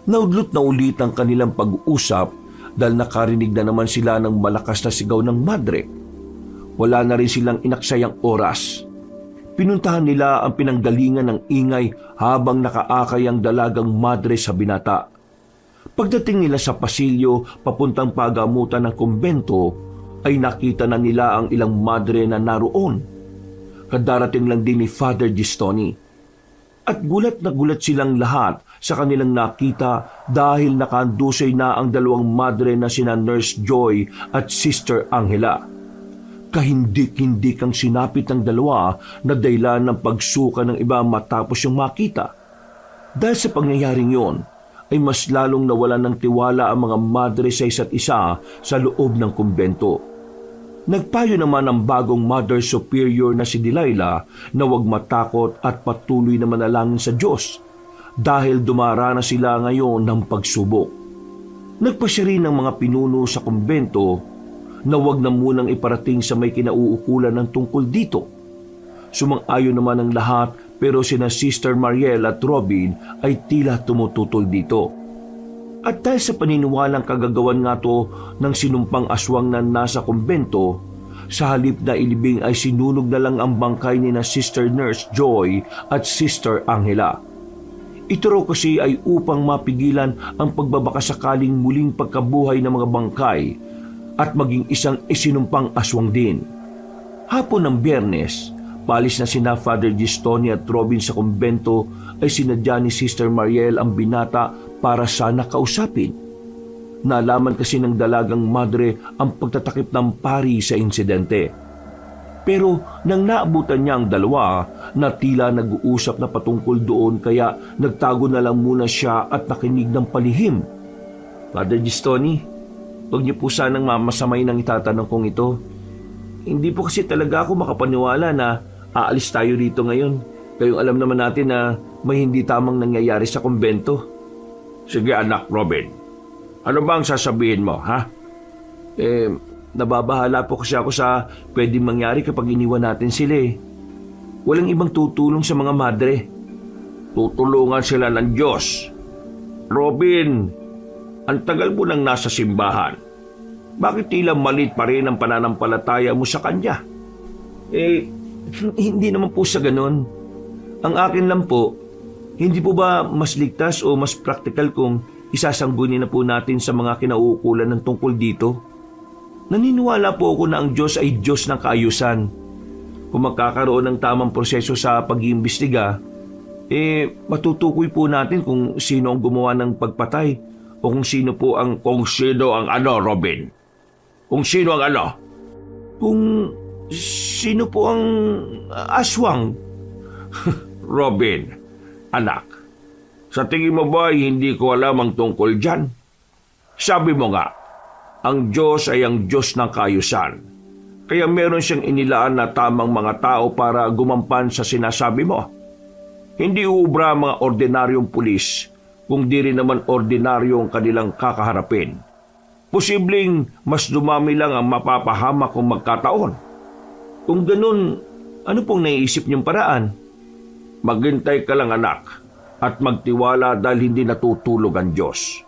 Naudlot na ulit ang kanilang pag-uusap dahil nakarinig na naman sila ng malakas na sigaw ng madre. Wala na rin silang inaksayang oras. Pinuntahan nila ang pinanggalingan ng ingay habang nakaakay ang dalagang madre sa binata. Pagdating nila sa pasilyo papuntang pagamutan ng kumbento, ay nakita na nila ang ilang madre na naroon. Kadarating lang din ni Father Gistoni. At gulat na gulat silang lahat sa kanilang nakita dahil nakandusay na ang dalawang madre na sina Nurse Joy at Sister Angela. Kahindik-hindik ang sinapit ng dalawa na dahilan ng pagsuka ng iba matapos yung makita. Dahil sa pangyayaring yon, ay mas lalong nawalan ng tiwala ang mga madre sa isa't isa sa loob ng kumbento. Nagpayo naman ang bagong Mother Superior na si Delilah na huwag matakot at patuloy na manalangin sa Diyos dahil dumaranas sila ngayon ng pagsubok. Nagpasya rin ng mga pinuno sa kumbento na huwag na munang iparating sa may kinauukulan ng tungkol dito. Sumang-ayon naman ang lahat pero sina Sister Mariel at Robin ay tila tumututol dito. At dahil sa paniniwalang kagagawan nga to ng sinumpang aswang na nasa kumbento, sa halip na ilibing ay sinunog na lang ang bangkay ni na Sister Nurse Joy at Sister Angela. Ito raw kasi ay upang mapigilan ang pagbabakasakaling muling pagkabuhay ng mga bangkay at maging isang isinumpang aswang din. Hapon ng Biyernes, palis na sina Father Gistoni at Robin sa kumbento ay sinadya ni Sister Mariel ang binata para sana kausapin. Nalaman kasi ng dalagang madre ang pagtatakip ng pari sa insidente. Pero nang naabutan niya ang dalawa na tila nag-uusap na patungkol doon kaya nagtago na lang muna siya at nakinig ng palihim. Father Gistoni, huwag niyo po sanang mamasamay ng itatanong kong ito. Hindi po kasi talaga ako makapaniwala na aalis tayo dito ngayon. Kayong alam naman natin na may hindi tamang nangyayari sa kumbento. Sige anak Robin, ano ba ang sasabihin mo, ha? Nababahala po kasi ako sa pwedeng mangyari kapag iniwan natin sila eh. Walang ibang tutulong sa mga madre. Tutulungan sila ng Diyos. Robin, ang tagal mo nang nasa simbahan. Bakit tila malit pa rin ang pananampalataya mo sa Kanya? Hindi naman po sa ganun. Ang akin lang po, hindi po ba mas ligtas o mas praktikal kung isasanggunin na po natin sa mga kinauukulan ng tungkol dito? Naniniwala po ako na ang Diyos ay Diyos ng kaayusan. Kung magkakaroon ng tamang proseso sa pag-iimbestiga, matutukoy po natin kung sino ang gumawa ng pagpatay o kung sino po ang... Kung sino ang ano, Robin? Kung sino ang ano? Kung sino po ang aswang? Robin, anak, sa tingin mo ba hindi ko alam ang tungkol dyan? Sabi mo nga, ang Diyos ay ang Diyos ng kaayusan. Kaya meron siyang inilaan na tamang mga tao para gumampan sa sinasabi mo. Hindi uubra ang mga ordinaryong pulis, kung di rin naman ordinaryong kanilang kakaharapin. Posibleng mas dumami lang ang mapapahamak kung magkataon. Kung ganun, ano pong naiisip niyong paraan? Maghintay ka lang anak at magtiwala dahil hindi natutulog ang Diyos.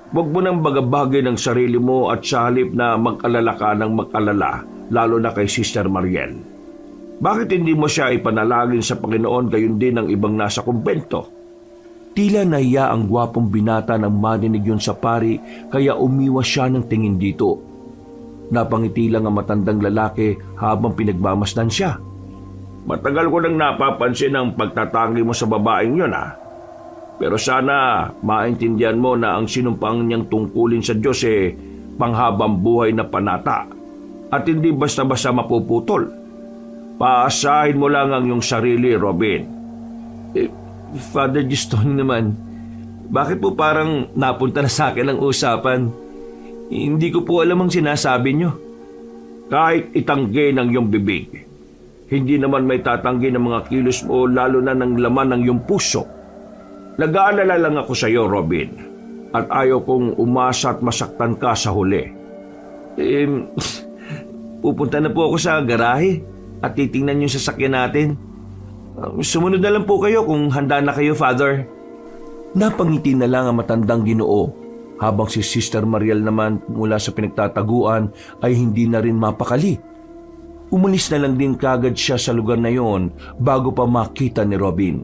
Huwag mo nang bagabagay ng sarili mo at sa halip na mag-alala ka ng mag-alala, lalo na kay Sister Mariel. Bakit hindi mo siya ipanalangin sa Panginoon gayon din ng ibang nasa kumbento? Tila nahiya ang gwapong binata nang marinig yun sa pari kaya umiwas siya ng tingin dito. Napangiti lang ang matandang lalaki habang pinagmamasdan siya. Matagal ko nang napapansin ang pagtatangi mo sa babaeng yun, ha? Pero sana maintindihan mo na ang sinumpang niyang tungkulin sa Diyos panghabang buhay na panata at hindi basta-basta mapuputol. Paasahin mo lang ang iyong sarili, Robin. Father Gistoni naman, bakit po parang napunta na sa akin ang usapan? Hindi ko po alam ang sinasabi niyo. Kahit itanggi ng iyong bibig, hindi naman may tatanggi ng mga kilos mo lalo na ng laman ng iyong puso. Nag-aalala lang ako sa iyo, Robin, at ayaw kong umasa at masaktan ka sa huli. Pupunta na po ako sa garahe at titingnan yung sasakyan natin. Sumunod na lang po kayo kung handa na kayo, Father. Napangiti na lang ang matandang Ginoo habang si Sister Mariel naman mula sa pinagtataguan ay hindi na rin mapakali. Umalis na lang din kagad siya sa lugar na yon bago pa makita ni Robin.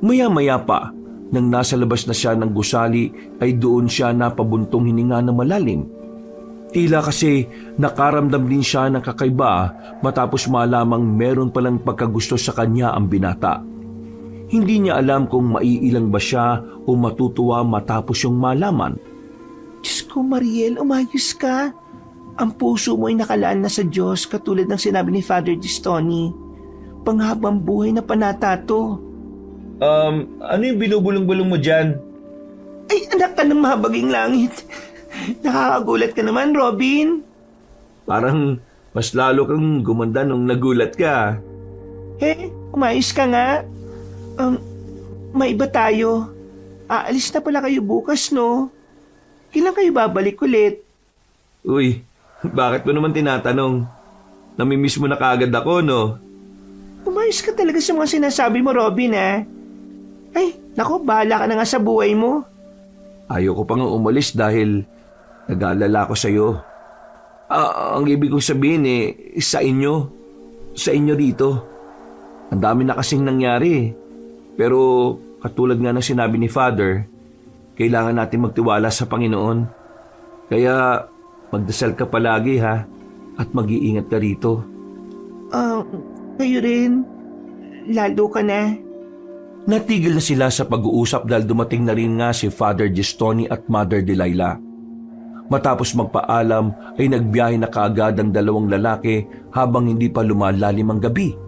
Maya-maya pa, nang nasa labas na siya ng gusali ay doon siya napabuntong hininga na malalim. Tila kasi nakaramdam din siya ng kakaiba matapos malamang meron palang pagkagusto sa kanya ang binata. Hindi niya alam kung maiilang ba siya o matutuwa matapos yung malaman. Diyos ko, Mariel, umayos ka. Ang puso mo ay nakalaan na sa Diyos katulad ng sinabi ni Father Gistoni. Panghabang buhay na panata to. Ano yung binubulong-bulong mo dyan? Ay, anak ka ng mahabaging langit. Nakakagulat ka naman, Robin. Parang mas lalo kang gumanda nung nagulat ka. Umayos ka nga. May iba tayo. Aalis na pala kayo bukas, no? Kailan kayo babalik ulit? Uy, bakit mo naman tinatanong? Namimiss mo na kaagad ako, no? Umayos ka talaga sa mga sinasabi mo, Robin, ha? Ay, naku, bahala ka na nga sa buhay mo. Ayoko pang umalis dahil nag-aalala ko sa'yo. Ang ibig kong sabihin sa inyo dito. Ang dami na kasing nangyari. Pero katulad nga ng sinabi ni Father, kailangan natin magtiwala sa Panginoon. Kaya magdasal ka palagi ha, at mag-iingat ka rito. Kayo rin. Lalo ka na. Natigil na sila sa pag-uusap dahil dumating na rin nga si Father Gistoni at Mother Delilah. Matapos magpaalam ay nagbiyahe na kaagad ang dalawang lalaki habang hindi pa lumalalim ang gabi.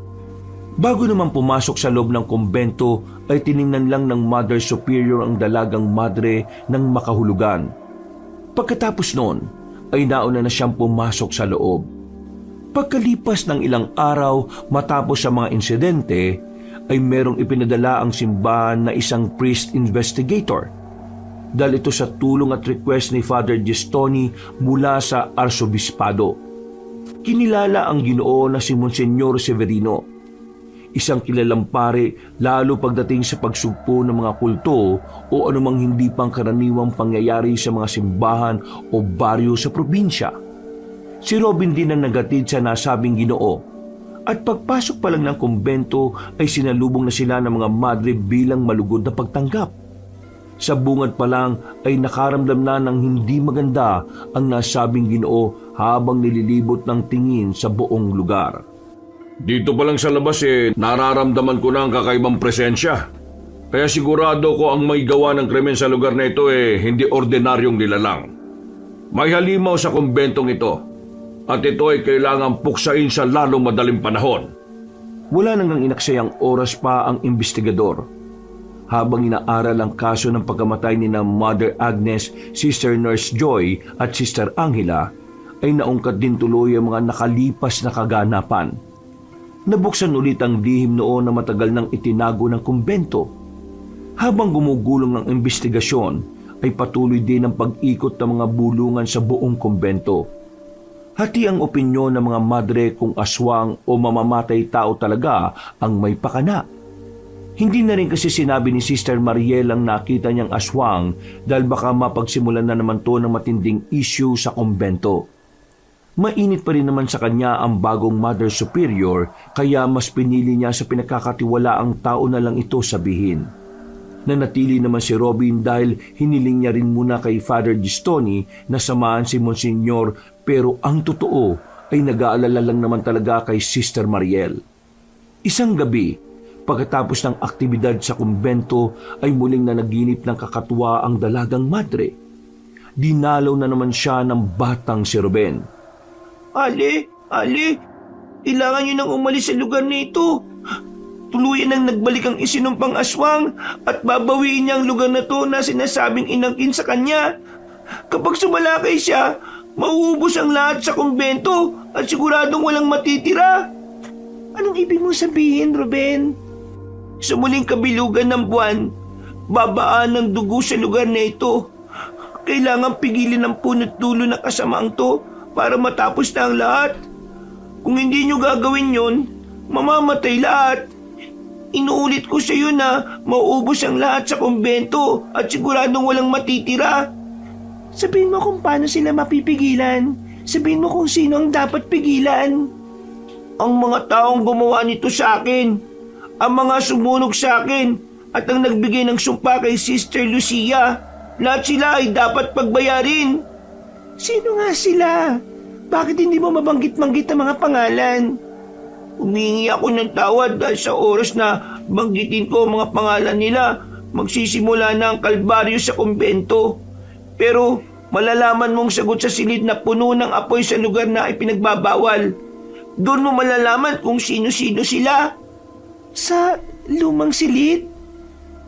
Bago naman pumasok sa loob ng kumbento ay tiningnan lang ng Mother Superior ang dalagang madre ng makahulugan. Pagkatapos noon ay nauna na siyang pumasok sa loob. Pagkalipas ng ilang araw matapos sa mga insidente ay merong ipinadala ang simbahan na isang priest investigator. Dahil ito sa tulong at request ni Father Gistoni mula sa Arsobispado. Kinilala ang Ginoo na si Monsignor Severino, isang kilalang pare lalo pagdating sa pagsugpo ng mga kulto o anumang hindi pangkaraniwang pangyayari sa mga simbahan o baryo sa probinsya. Si Robin din ang nagatid sa nasabing Ginoo at pagpasok pa lang ng kumbento ay sinalubong na sila ng mga madre bilang malugod na pagtanggap. Sa bungad pa lang ay nakaramdam na ng hindi maganda ang nasabing Ginoo habang nililibot ng tingin sa buong lugar. Dito pa lang sa labas nararamdaman ko na ang kakaibang presensya. Kaya sigurado ko ang may gawa ng krimen sa lugar na ito hindi ordinaryong nilalang. May halimaw sa kumbentong ito at ito ay kailangang puksain sa lalong madaling panahon. Wala nang inaksayang oras pa ang investigador. Habang inaaral ang kaso ng pagkamatay ni na Mother Agnes, Sister Nurse Joy at Sister Angela, ay naungkat din tuloy ang mga nakalipas na kaganapan. Nabuksan ulit ang lihim noon na matagal nang itinago ng kumbento. Habang gumugulong ng investigasyon, ay patuloy din ang pag-ikot ng mga bulungan sa buong kumbento. Hati ang opinyon ng mga madre kung aswang o mamamatay tao talaga ang may pakana. Hindi na rin kasi sinabi ni Sister Mariel ang nakita niyang aswang dahil baka mapagsimulan na naman to ng matinding issue sa kumbento. Mainit pa rin naman sa kanya ang bagong Mother Superior kaya mas pinili niya sa pinagkakatiwalaang tao na lang ito sabihin. Nanatili naman si Robin dahil hiniling niya rin muna kay Father Gistoni na samahan si Monsignor pero ang totoo ay nag-aalala lang naman talaga kay Sister Mariel. Isang gabi, pagkatapos ng aktibidad sa kumbento ay muling nanaginip ng kakatuwa ang dalagang madre. Dinalaw na naman siya ng batang si Ruben. Ali, kailangan nyo nang umalis sa lugar na ito. Tuluyan nang nagbalik ang isinumpang aswang at babawiin niya ang lugar na to na sinasabing inangkin sa kanya. Kapag sumalakay siya, mauubos ang lahat sa kumbento at siguradong walang matitira. Anong ibig mong sabihin, Ruben? Sa muling kabilugan ng buwan, babaan ng dugo sa lugar na ito. Kailangan pigilin ang punot dulo ng kasamaang to para matapos na ang lahat. Kung hindi nyo gagawin yon, mamamatay lahat. Inuulit ko sa iyo na mauubos ang lahat sa kumbento at siguradong walang matitira. Sabihin mo kung paano sila mapipigilan. Sabihin mo kung sino ang dapat pigilan. Ang mga taong gumawa nito sa akin, ang mga sumunog sa akin at ang nagbigay ng sumpa kay Sister Lucia, lahat sila ay dapat pagbayarin. Sino nga sila? Bakit hindi mo mabanggit-banggit ang mga pangalan? Humingi ako ng tawad dahil sa oras na banggitin ko ang mga pangalan nila, magsisimula na ang kalbaryo sa kumbento. Pero malalaman mong sagot sa silid na puno ng apoy sa lugar na ipinagbabawal. Doon mo malalaman kung sino-sino sila. Sa lumang silid?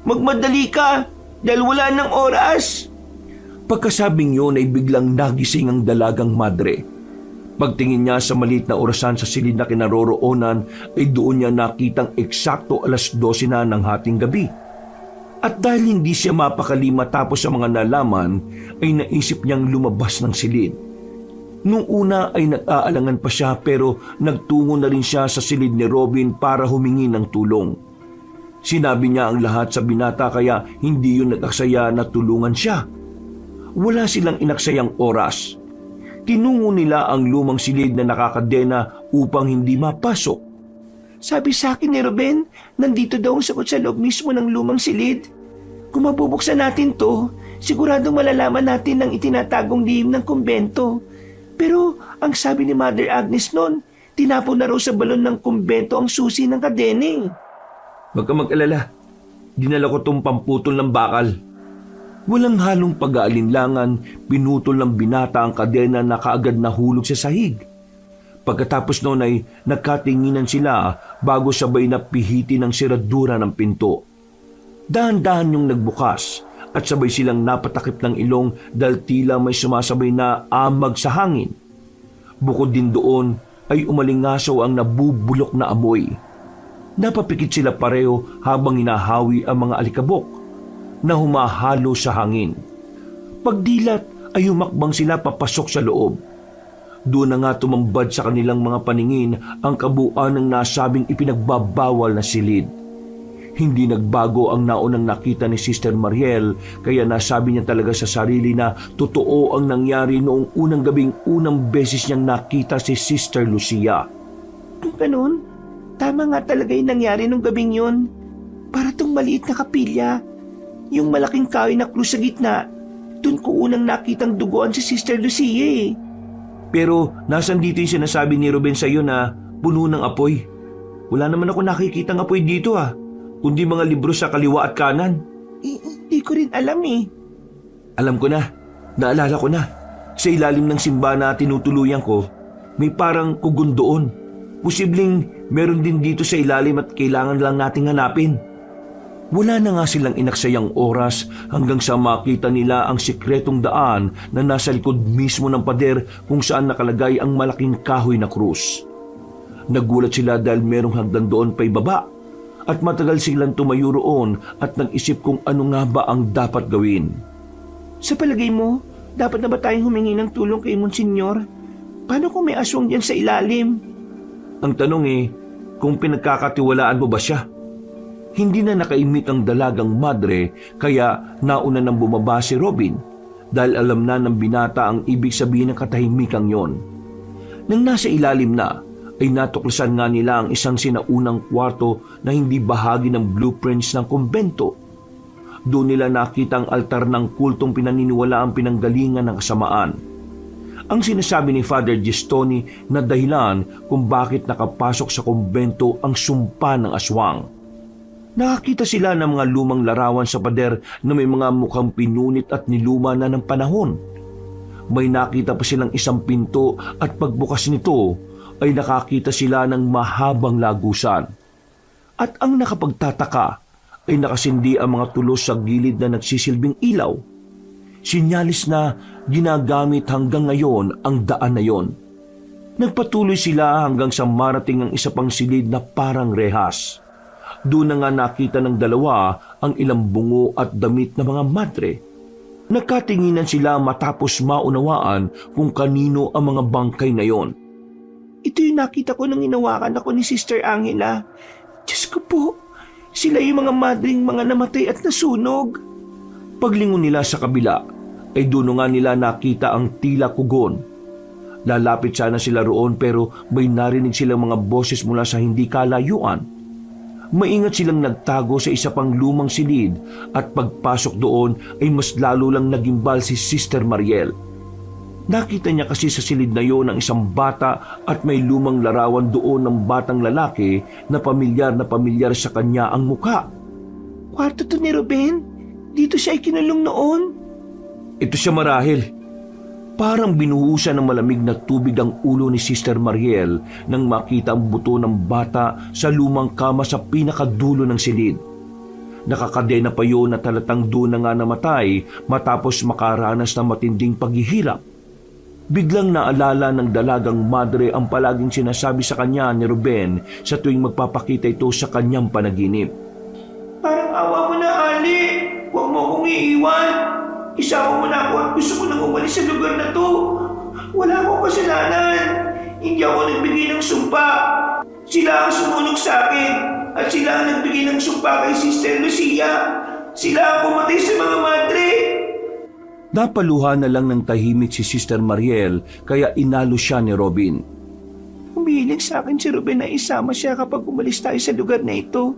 Magmadali ka dahil wala ng oras. Pagkasabing yun ay biglang nagising ang dalagang madre. Pagtingin niya sa maliit na orasan sa silid na kinaroroonan ay doon niya nakitang eksakto 12:00 na ng hating gabi. At dahil hindi siya mapakali matapos sa mga nalaman, ay naisip niyang lumabas ng silid. Noong una ay nag-aalangan pa siya pero nagtungo na rin siya sa silid ni Robin para humingi ng tulong. Sinabi niya ang lahat sa binata kaya hindi yun nag-aksaya na tulungan siya. Wala silang inaksayang oras. Tinungo nila ang lumang silid na nakakadena upang hindi mapasok. Sabi sa akin ni Ruben, nandito daw ang sagot sa loob mismo ng lumang silid. Kung mabubuksan natin to, siguradong malalaman natin ang itinatagong lihim ng kumbento. Pero ang sabi ni Mother Agnes noon, tinapon na raw sa balon ng kumbento ang susi ng kadene. Huwag ka mag-alala. Dinala ko tong pamputol ng bakal. Walang halong pag-aalinlangan, pinutol ng binata ang kadena na kaagad nahulog sa sahig. Pagkatapos noon ay nagkatinginan sila bago sabay na pihitin ang siradura ng pinto. Dahan-dahan yung nagbukas at sabay silang napatakip ng ilong dahil tila may sumasabay na amag sa hangin. Bukod din doon ay umalingasaw ang nabubulok na amoy. Napapikit sila pareho habang hinahawi ang mga alikabok na humahalo sa hangin. Pagdilat ay humakbang sila papasok sa loob. Doon na nga tumambad sa kanilang mga paningin ang kabuuan ng nasabing ipinagbabawal na silid. Hindi nagbago ang naunang nakita ni Sister Mariel kaya nasabi niya talaga sa sarili na totoo ang nangyari noong unang gabing unang beses niyang nakita si Sister Lucia. Kung ganun, tama nga talaga yung nangyari nung gabing yun. Para tong maliit na kapilya, yung malaking kahoy na krus sa gitna, dun ko unang nakitang duguan si Sister Lucia eh. Pero nasan dito yung sinasabi ni Ruben sa iyo na puno ng apoy? Wala naman ako nakikitang apoy dito kundi mga libro sa kaliwa at kanan. Hindi ko rin alam eh. Alam ko na, naalala ko na. Sa ilalim ng simba na tinutuluyan ko, may parang kugon doon. Posibleng meron din dito sa ilalim at kailangan lang nating hanapin. Wala na nga silang inaksayang oras hanggang sa makita nila ang sikretong daan na nasa likod mismo ng pader kung saan nakalagay ang malaking kahoy na krus. Nagulat sila dahil merong hagdan doon pa ibaba at matagal silang tumayo roon at nag-isip kung ano nga ba ang dapat gawin. Sa palagay mo, dapat na ba tayong humingi ng tulong kay Monsignor? Paano kung may aswang dyan sa ilalim? Ang tanong kung pinagkakatiwalaan mo ba siya? Hindi na nakaimik ang dalagang madre kaya nauna nang bumaba si Robin dahil alam na ng binata ang ibig sabihin ng katahimikang yon. Nang nasa ilalim na, ay natuklasan nga nila ang isang sinaunang kwarto na hindi bahagi ng blueprints ng kumbento. Doon nila nakita ang altar ng kultong pinaniniwala ang pinanggalingan ng kasamaan. Ang sinasabi ni Father Gistoni na dahilan kung bakit nakapasok sa kumbento ang sumpa ng aswang. Nakakita sila ng mga lumang larawan sa pader na may mga mukhang pinunit at niluma na ng panahon. May nakita pa silang isang pinto at pagbukas nito ay nakakita sila ng mahabang lagusan. At ang nakapagtataka ay nakasindi ang mga tulos sa gilid na nagsisilbing ilaw. Sinyalis na ginagamit hanggang ngayon ang daan na yon. Nagpatuloy sila hanggang sa marating ang isa pang silid na parang rehas. Doon na nga nakita ng dalawa ang ilang bungo at damit na mga madre. Nagkatinginan sila matapos maunawaan kung kanino ang mga bangkay na yon. Ito yung nakita ko nang inawakan ako ni Sister Angela. Diyos ko po, sila yung mga madring mga namatay at nasunog. Paglingon nila sa kabila, ay doon nga nila nakita ang tila kugon. Lalapit sana sila roon pero may narinig silang mga boses mula sa hindi kalayuan. Maingat silang nagtago sa isa pang lumang silid at pagpasok doon ay mas lalo lang nagimbal si Sister Mariel. Nakita niya kasi sa silid na yon ang isang bata at may lumang larawan doon ng batang lalaki na pamilyar sa kanya ang muka. Kwarto to ni Ruben. Dito siya ikinulong noon. Ito siya marahil. Parang binuhusan ng malamig na tubig ang ulo ni Sister Mariel nang makita ang buto ng bata sa lumang kama sa pinakadulo ng silid. Nakakadena pa yun na talatang doon na nga namatay matapos makaranas ng matinding paghihirap. Biglang naalala ng dalagang madre ang palaging sinasabi sa kanya ni Ruben sa tuwing magpapakita ito sa kanyang panaginip. Parang awa mo na, Ali. Huwag mo akong iiwan. Isama mo na ako at gusto ko nang umalis sa lugar na to. Wala akong kasalanan. Hindi ako nagbigay ng sumpa. Sila ang sumunod sa akin at sila ang nagbigay ng sumpa kay Sister Lucia. Sila ang pumatay sa mga madre. Napaluha na lang ng tahimik si Sister Mariel kaya inalo siya ni Robin. Humihiling sa akin si Ruben na isama siya kapag umalis tayo sa lugar na ito.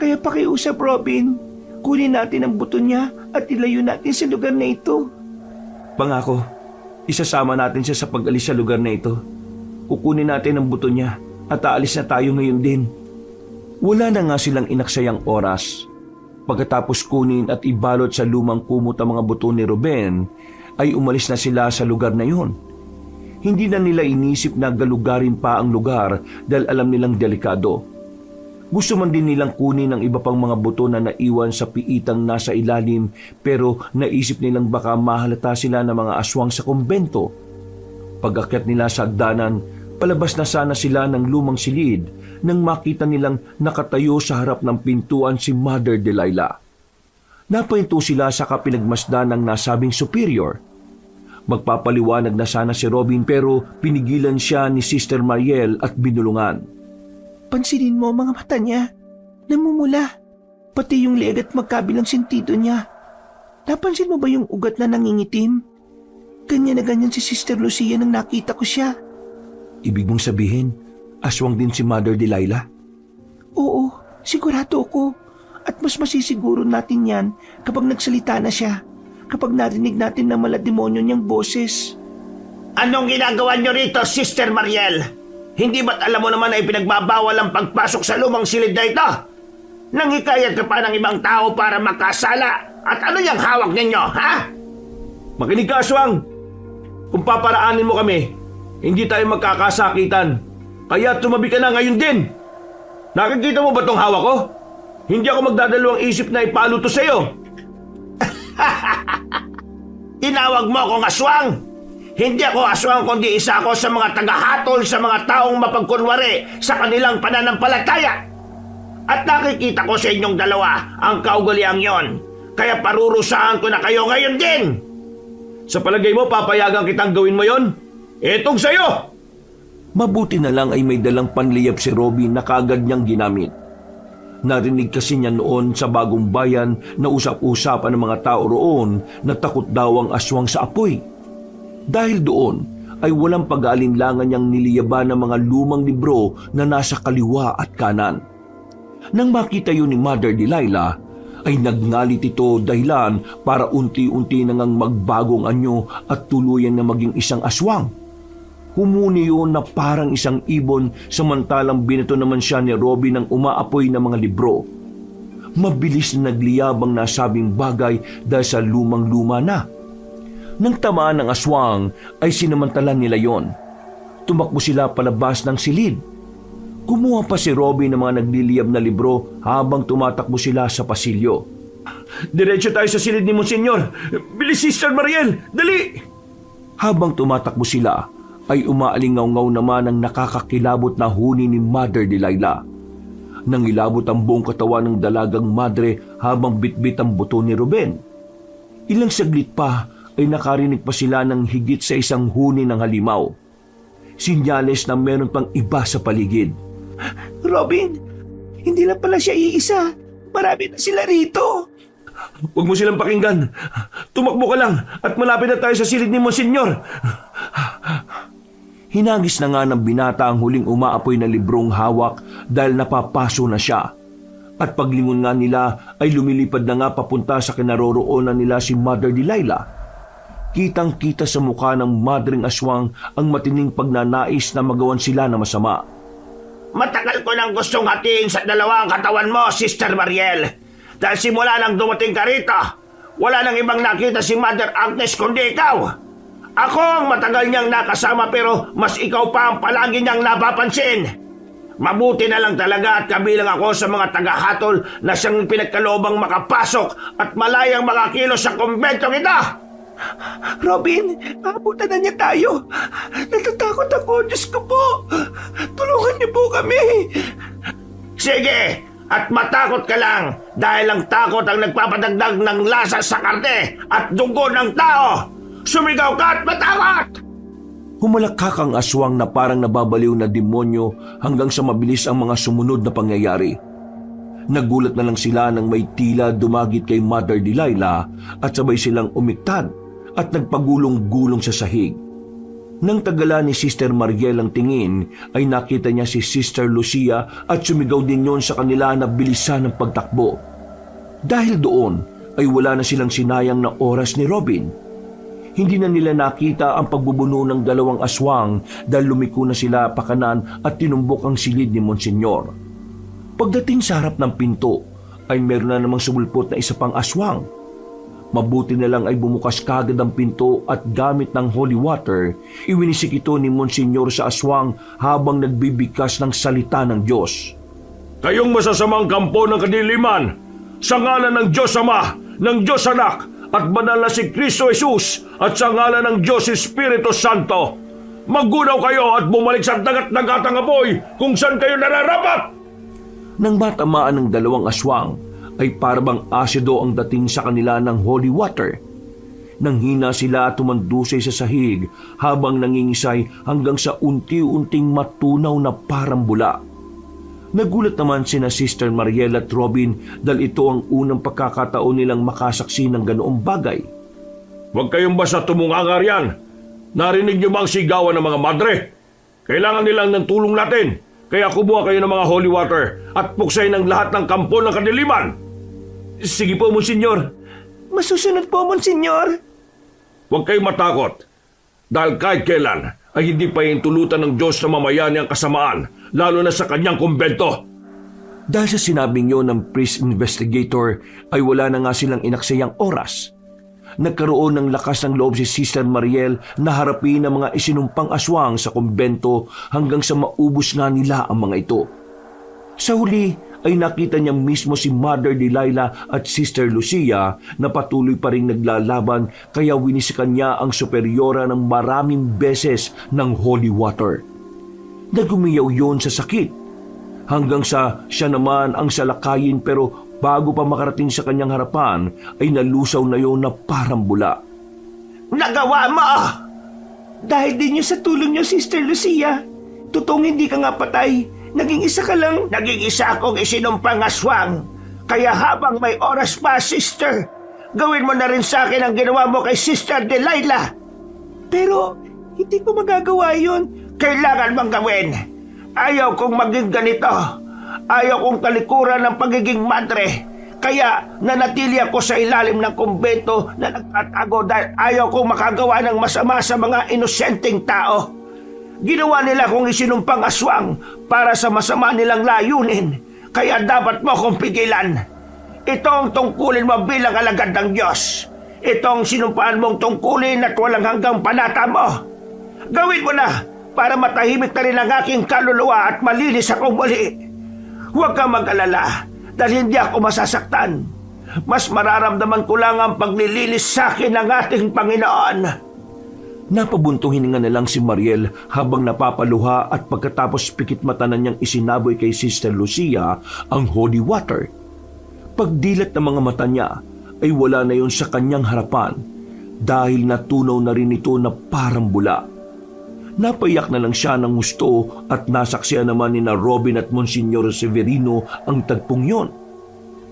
Kaya pakiusap, Robin. Kunin natin ang buto niya at ilayo natin sa lugar na ito. Pangako, isasama natin siya sa pag-alis sa lugar na ito. Kukunin natin ang buto niya at aalis na tayo ngayon din. Wala na nga silang inaksayang oras. Pagkatapos kunin at ibalot sa lumang kumot ang mga buto ni Ruben, ay umalis na sila sa lugar na yon. Hindi na nila inisip na galugarin pa ang lugar dahil alam nilang delikado. Gusto man din nilang kunin ang iba pang mga buto na naiwan sa piitang nasa ilalim pero naisip nilang baka mahalata sila ng mga aswang sa kumbento. Pag-akyat nila sa hagdanan, palabas na sana sila ng lumang silid nang makita nilang nakatayo sa harap ng pintuan si Mother Delilah. Napahinto sila sa kapinagmasdan ng nasabing superior. Magpapaliwanag na sana si Robin pero pinigilan siya ni Sister Mariel at binulungan. Pansinin mo ang mga mata niya. Namumula. Pati yung leeg at magkabilang sentido niya. Napansin mo ba yung ugat na nangingitim? Ganyan na ganyan si Sister Lucia nang nakita ko siya. Ibig mong sabihin, aswang din si Mother Delilah? Oo, sigurado ako. At mas masisiguro natin yan kapag nagsalita na siya. Kapag narinig natin na malademonyo niyang boses. Anong ginagawa niyo rito, Sister Mariel? Hindi ba't alam mo naman ay pinagbabawal ang pagpasok sa lumang silid na ito? Nanghikayat ka pa ng ibang tao para makasala. At ano yung hawak ninyo, ha? Makinig ka, aswang! Kung paparaanin mo kami, hindi tayo magkakasakitan. Kaya tumabi ka na ngayon din. Nakikita mo ba tong hawak ko? Hindi ako magdadalawang isip na ipalo to sa'yo. Tinawag mo akong aswang? Hindi ako aswang kundi isa ako sa mga tagahatol sa mga taong mapagkunwari sa kanilang pananampalataya. At nakikita ko sa inyong dalawa ang kaugaliang yon. Kaya parurusahan ko na kayo ngayon din. Sa palagay mo, papayagan kitang gawin mo yon? Etong sa'yo! Mabuti na lang ay may dalang panliyab si Robin na kaagad niyang ginamit. Narinig kasi niya noon sa Bagong Bayan na usap-usapan ng mga tao roon na takot daw ang aswang sa apoy. Dahil doon ay walang pag-aalinlangan niyang niliyaban ng mga lumang libro na nasa kaliwa at kanan. Nang makita yun ni Mother Delilah, ay nagngalit ito dahilan para unti-unti nang magbagong anyo at tuluyan na maging isang aswang. Humuni yun na parang isang ibon samantalang binato naman siya ni Robin ng umaapoy na mga libro. Mabilis na nagliyab ang nasabing bagay dahil sa lumang-luma na. Nang tamaan ng aswang ay sinamantalan nila yon. Tumakbo sila palabas ng silid. Kumuha pa si Robin ng mga nagliliyab na libro habang tumatakbo sila sa pasilyo. Diretso tayo sa silid ni Monsenyor. Bilis, Sister Mariel! Dali! Habang tumatakbo sila, ay umaalingaw-ngaw naman ang nakakakilabot na huni ni Mother Delilah. Nangilabot ang buong katawan ng dalagang madre habang bitbit ang buto ni Ruben. Ilang saglit pa ay nakarinig pa sila ng higit sa isang huni ng halimaw. Sinyales na meron pang iba sa paligid. Robin, hindi lang pala siya iisa. Marami na sila rito. Huwag mo silang pakinggan. Tumakbo ka lang at malapit na tayo sa silid ni Monsenyor. Hinagis na nga ng binata ang huling umaapoy na librong hawak dahil napapaso na siya. At paglingon nga nila ay lumilipad na nga papunta sa kinaroroonan nila si Mother Delilah. Kitang-kita sa mukha ng madring aswang ang matining pagnanais na magawan sila na masama. Matagal ko nang gustong hatiin sa dalawa ang katawan mo, Sister Mariel. Dahil simula nang dumating ka rito, wala nang ibang nakita si Mother Agnes kundi ikaw. Ako ang matagal niyang nakasama pero mas ikaw pa ang palagi niyang napapansin. Mabuti na lang talaga at kabilang ako sa mga tagahatol na siyang pinagkaloobang makapasok at malayang makakilos sa kumbentong ito. Robin, maabutan na niya tayo. Natatakot ako, Diyos ko po. Tulungan niyo po kami. Sige, at matakot ka lang dahil ang takot ang nagpapadagdag ng lasa sa karne at dugo ng tao. Sumigaw ka at matakot! Humalakak ang aswang na parang nababaliw na demonyo hanggang sa mabilis ang mga sumunod na pangyayari. Nagulat na lang sila nang may tila dumagit kay Mother Delilah at sabay silang umiktad at nagpagulong-gulong sa sahig. Nang tagala ni Sister Mariel ang tingin, ay nakita niya si Sister Lucia at sumigaw din yon sa kanila na bilisan ng pagtakbo. Dahil doon, ay wala na silang sinayang na oras ni Robin. Hindi na nila nakita ang pagbubuno ng dalawang aswang dahil lumiko na sila pakanan at tinumbok ang silid ni Monsignor. Pagdating sa harap ng pinto, ay meron na namang sumulpot na isa pang aswang. Mabuti na lang ay bumukas kagad ang pinto at gamit ng holy water, iwinisik ito ni Monsignor sa aswang habang nagbibigkas ng salita ng Diyos. Kayong masasamang kampo ng kadiliman, sa ngalan ng Diyos Ama, ng Diyos Anak, at banal na si Kristo Jesus, at sa ngalan ng Diyos Espiritu Santo, maggunaw kayo at bumalik sa dagat-dagatang apoy kung saan kayo nararapat! Nang matamaan ng dalawang aswang, ay parabang asido ang dating sa kanila ng holy water. Nang hina sila tumandusay sa sahig habang nangingisay hanggang sa unti-unting matunaw na parang bula. Nagulat naman sina Sister Mariel at Robin dahil ito ang unang pagkakataon nilang makasaksi ng ganoong bagay. Huwag kayong basta tumungangar yan. Narinig niyo ba ang sigawan ng mga madre? Kailangan nilang ng tulong natin. Kaya kumuha kayo ng mga holy water at puksay ng lahat ng kampo ng kadiliman. Sige po, Monsignor. Masusunod po, Monsignor. Huwag kayong matakot. Dahil kahit kailan ay hindi pa intulutan ng Diyos na mamayani ang kasamaan, lalo na sa kanyang kumbento. Dahil sa sinabing yun ng priest investigator ay wala na nga silang inaksayang oras. Nagkaroon ng lakas ng loob si Sister Mariel na harapin ang mga isinumpang aswang sa kumbento hanggang sa maubos nga nila ang mga ito. Sa huli ay nakita niya mismo si Mother Delilah at Sister Lucia na patuloy pa rin naglalaban kaya winisikan niya ang superyora ng maraming beses ng holy water. Nagumiyaw yon sa sakit hanggang sa siya naman ang salakayin pero bago pa makarating sa kanyang harapan, ay nalusaw na yon na parang bula. Nagawa mo! Dahil din niyo sa tulong niyo, Sister Lucia. Totoong hindi ka nga patay. Naging isa ka lang. Naging isa akong isinumpang aswang. Kaya habang may oras pa, Sister, gawin mo na rin sa akin ang ginawa mo kay Sister Delilah. Pero hindi ko magagawa yon. Kailangan mong gawin. Ayaw kong maging ganito. Ayaw kong talikuran ng pagiging madre. Kaya nanatili ako sa ilalim ng kumbento na nagtatago dahil ayaw kong makagawa ng masama sa mga inosenteng tao. Ginawa nila kong isinumpang aswang para sa masama nilang layunin. Kaya dapat mo akong pigilan. Ito ang tungkulin mo bilang alagad ng Diyos. Ito ang sinumpaan mong tungkulin at walang hanggang panata mo. Gawin mo na para matahimik na rin ang aking kaluluwa at malinis akong muli. Huwag kang mag-alala dahil hindi ako masasaktan. Mas mararamdaman ko lang ang paglilinis sa akin ng ating Panginoon. Napabuntong hininga na lang si Mariel habang napapaluha at pagkatapos pikit mata na niyang isinaboy kay Sister Lucia ang holy water. Pagdilat ng mga mata niya ay wala na yon sa kanyang harapan dahil natunaw na rin ito na parang bula. Napayak na lang siya ng gusto at nasaksihan naman ni na Robin at Monsignor Severino ang tagpong yon.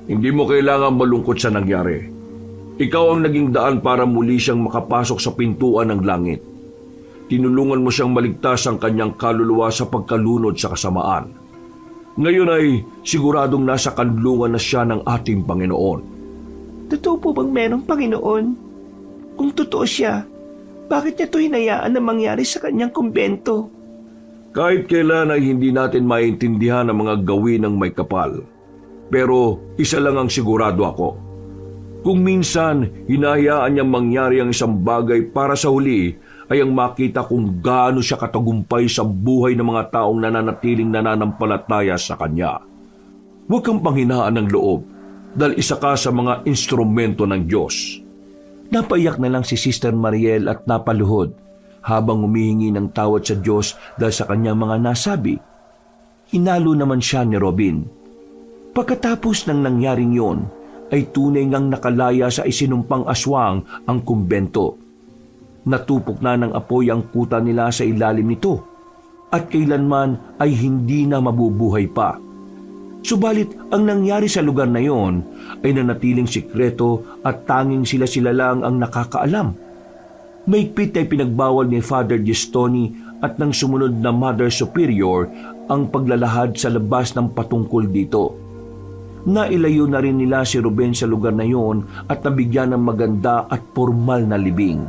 Hindi mo kailangan malungkot sa nangyari. Ikaw ang naging daan para muli siyang makapasok sa pintuan ng langit. Tinulungan mo siyang maligtas ang kanyang kaluluwa sa pagkalunod sa kasamaan. Ngayon ay siguradong nasa kanlungan na siya ng ating Panginoon. Totoo po bang merong Panginoon? Kung totoo siya, Bakit niya ito hinayaan na mangyari sa kanyang kumbento? Kahit kailan ay hindi natin maintindihan ang mga gawin ng may kapal. Pero isa lang ang sigurado ako. Kung minsan hinahayaan niyang mangyari ang isang bagay para sa huli, ay ang makita kung gaano siya katagumpay sa buhay ng mga taong nananatiling nananampalataya sa kanya. Huwag kang panghinaan ng loob dahil isa ka sa mga instrumento ng Diyos. Napaiyak na lang si Sister Mariel at napaluhod habang humihingi ng tawad sa Diyos dahil sa kanyang mga nasabi. Inalo naman siya ni Robin. Pagkatapos ng nangyaring yon, ay tunay ngang nakalaya sa isinumpang aswang ang kumbento. Natupok na ng apoy ang kuta nila sa ilalim nito at kailanman ay hindi na mabubuhay pa. Subalit ang nangyari sa lugar na yon ay nanatiling sikreto at tanging sila lang ang nakakaalam. Mahigpit ay pinagbawal ni Father Gestoni at ng sumunod na Mother Superior ang paglalahad sa labas ng patungkol dito. Nailayo na rin nila si Ruben sa lugar na yon at nabigyan ng maganda at formal na libing.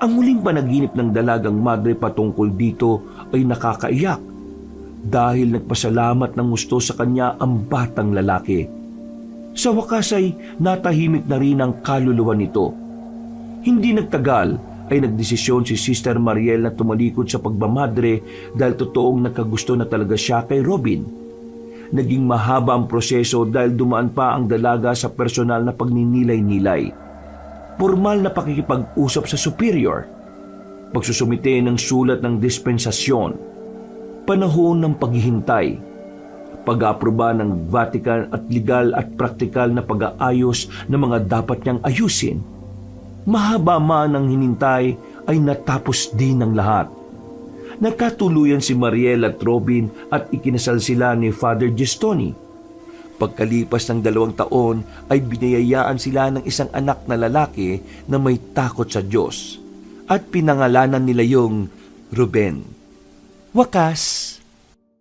Ang huling panaginip ng dalagang madre patungkol dito ay nakakaiyak dahil nagpasalamat ng gusto sa kanya ang batang lalaki. Sa wakas ay natahimik na rin ang kaluluwa nito. Hindi nagtagal ay nagdesisyon si Sister Mariel na tumalikod sa pagmamadre dahil totoong nagkagusto na talaga siya kay Robin. Naging mahaba ang proseso dahil dumaan pa ang dalaga sa personal na pagninilay-nilay. Formal na pakikipag-usap sa superior, pagsusumite ng sulat ng dispensasyon, panahon ng paghihintay, pag-aproba ng Vatican at legal at praktikal na pag-aayos ng mga dapat niyang ayusin. Mahaba man ang hinintay ay natapos din ang lahat. Nagkatuluyan si Mariel at Robin at ikinasal sila ni Father Gestoni. Pagkalipas ng 2 taon ay biniyayaan sila ng isang anak na lalaki na may takot sa Diyos at pinangalanan nila yung Ruben. Wakas.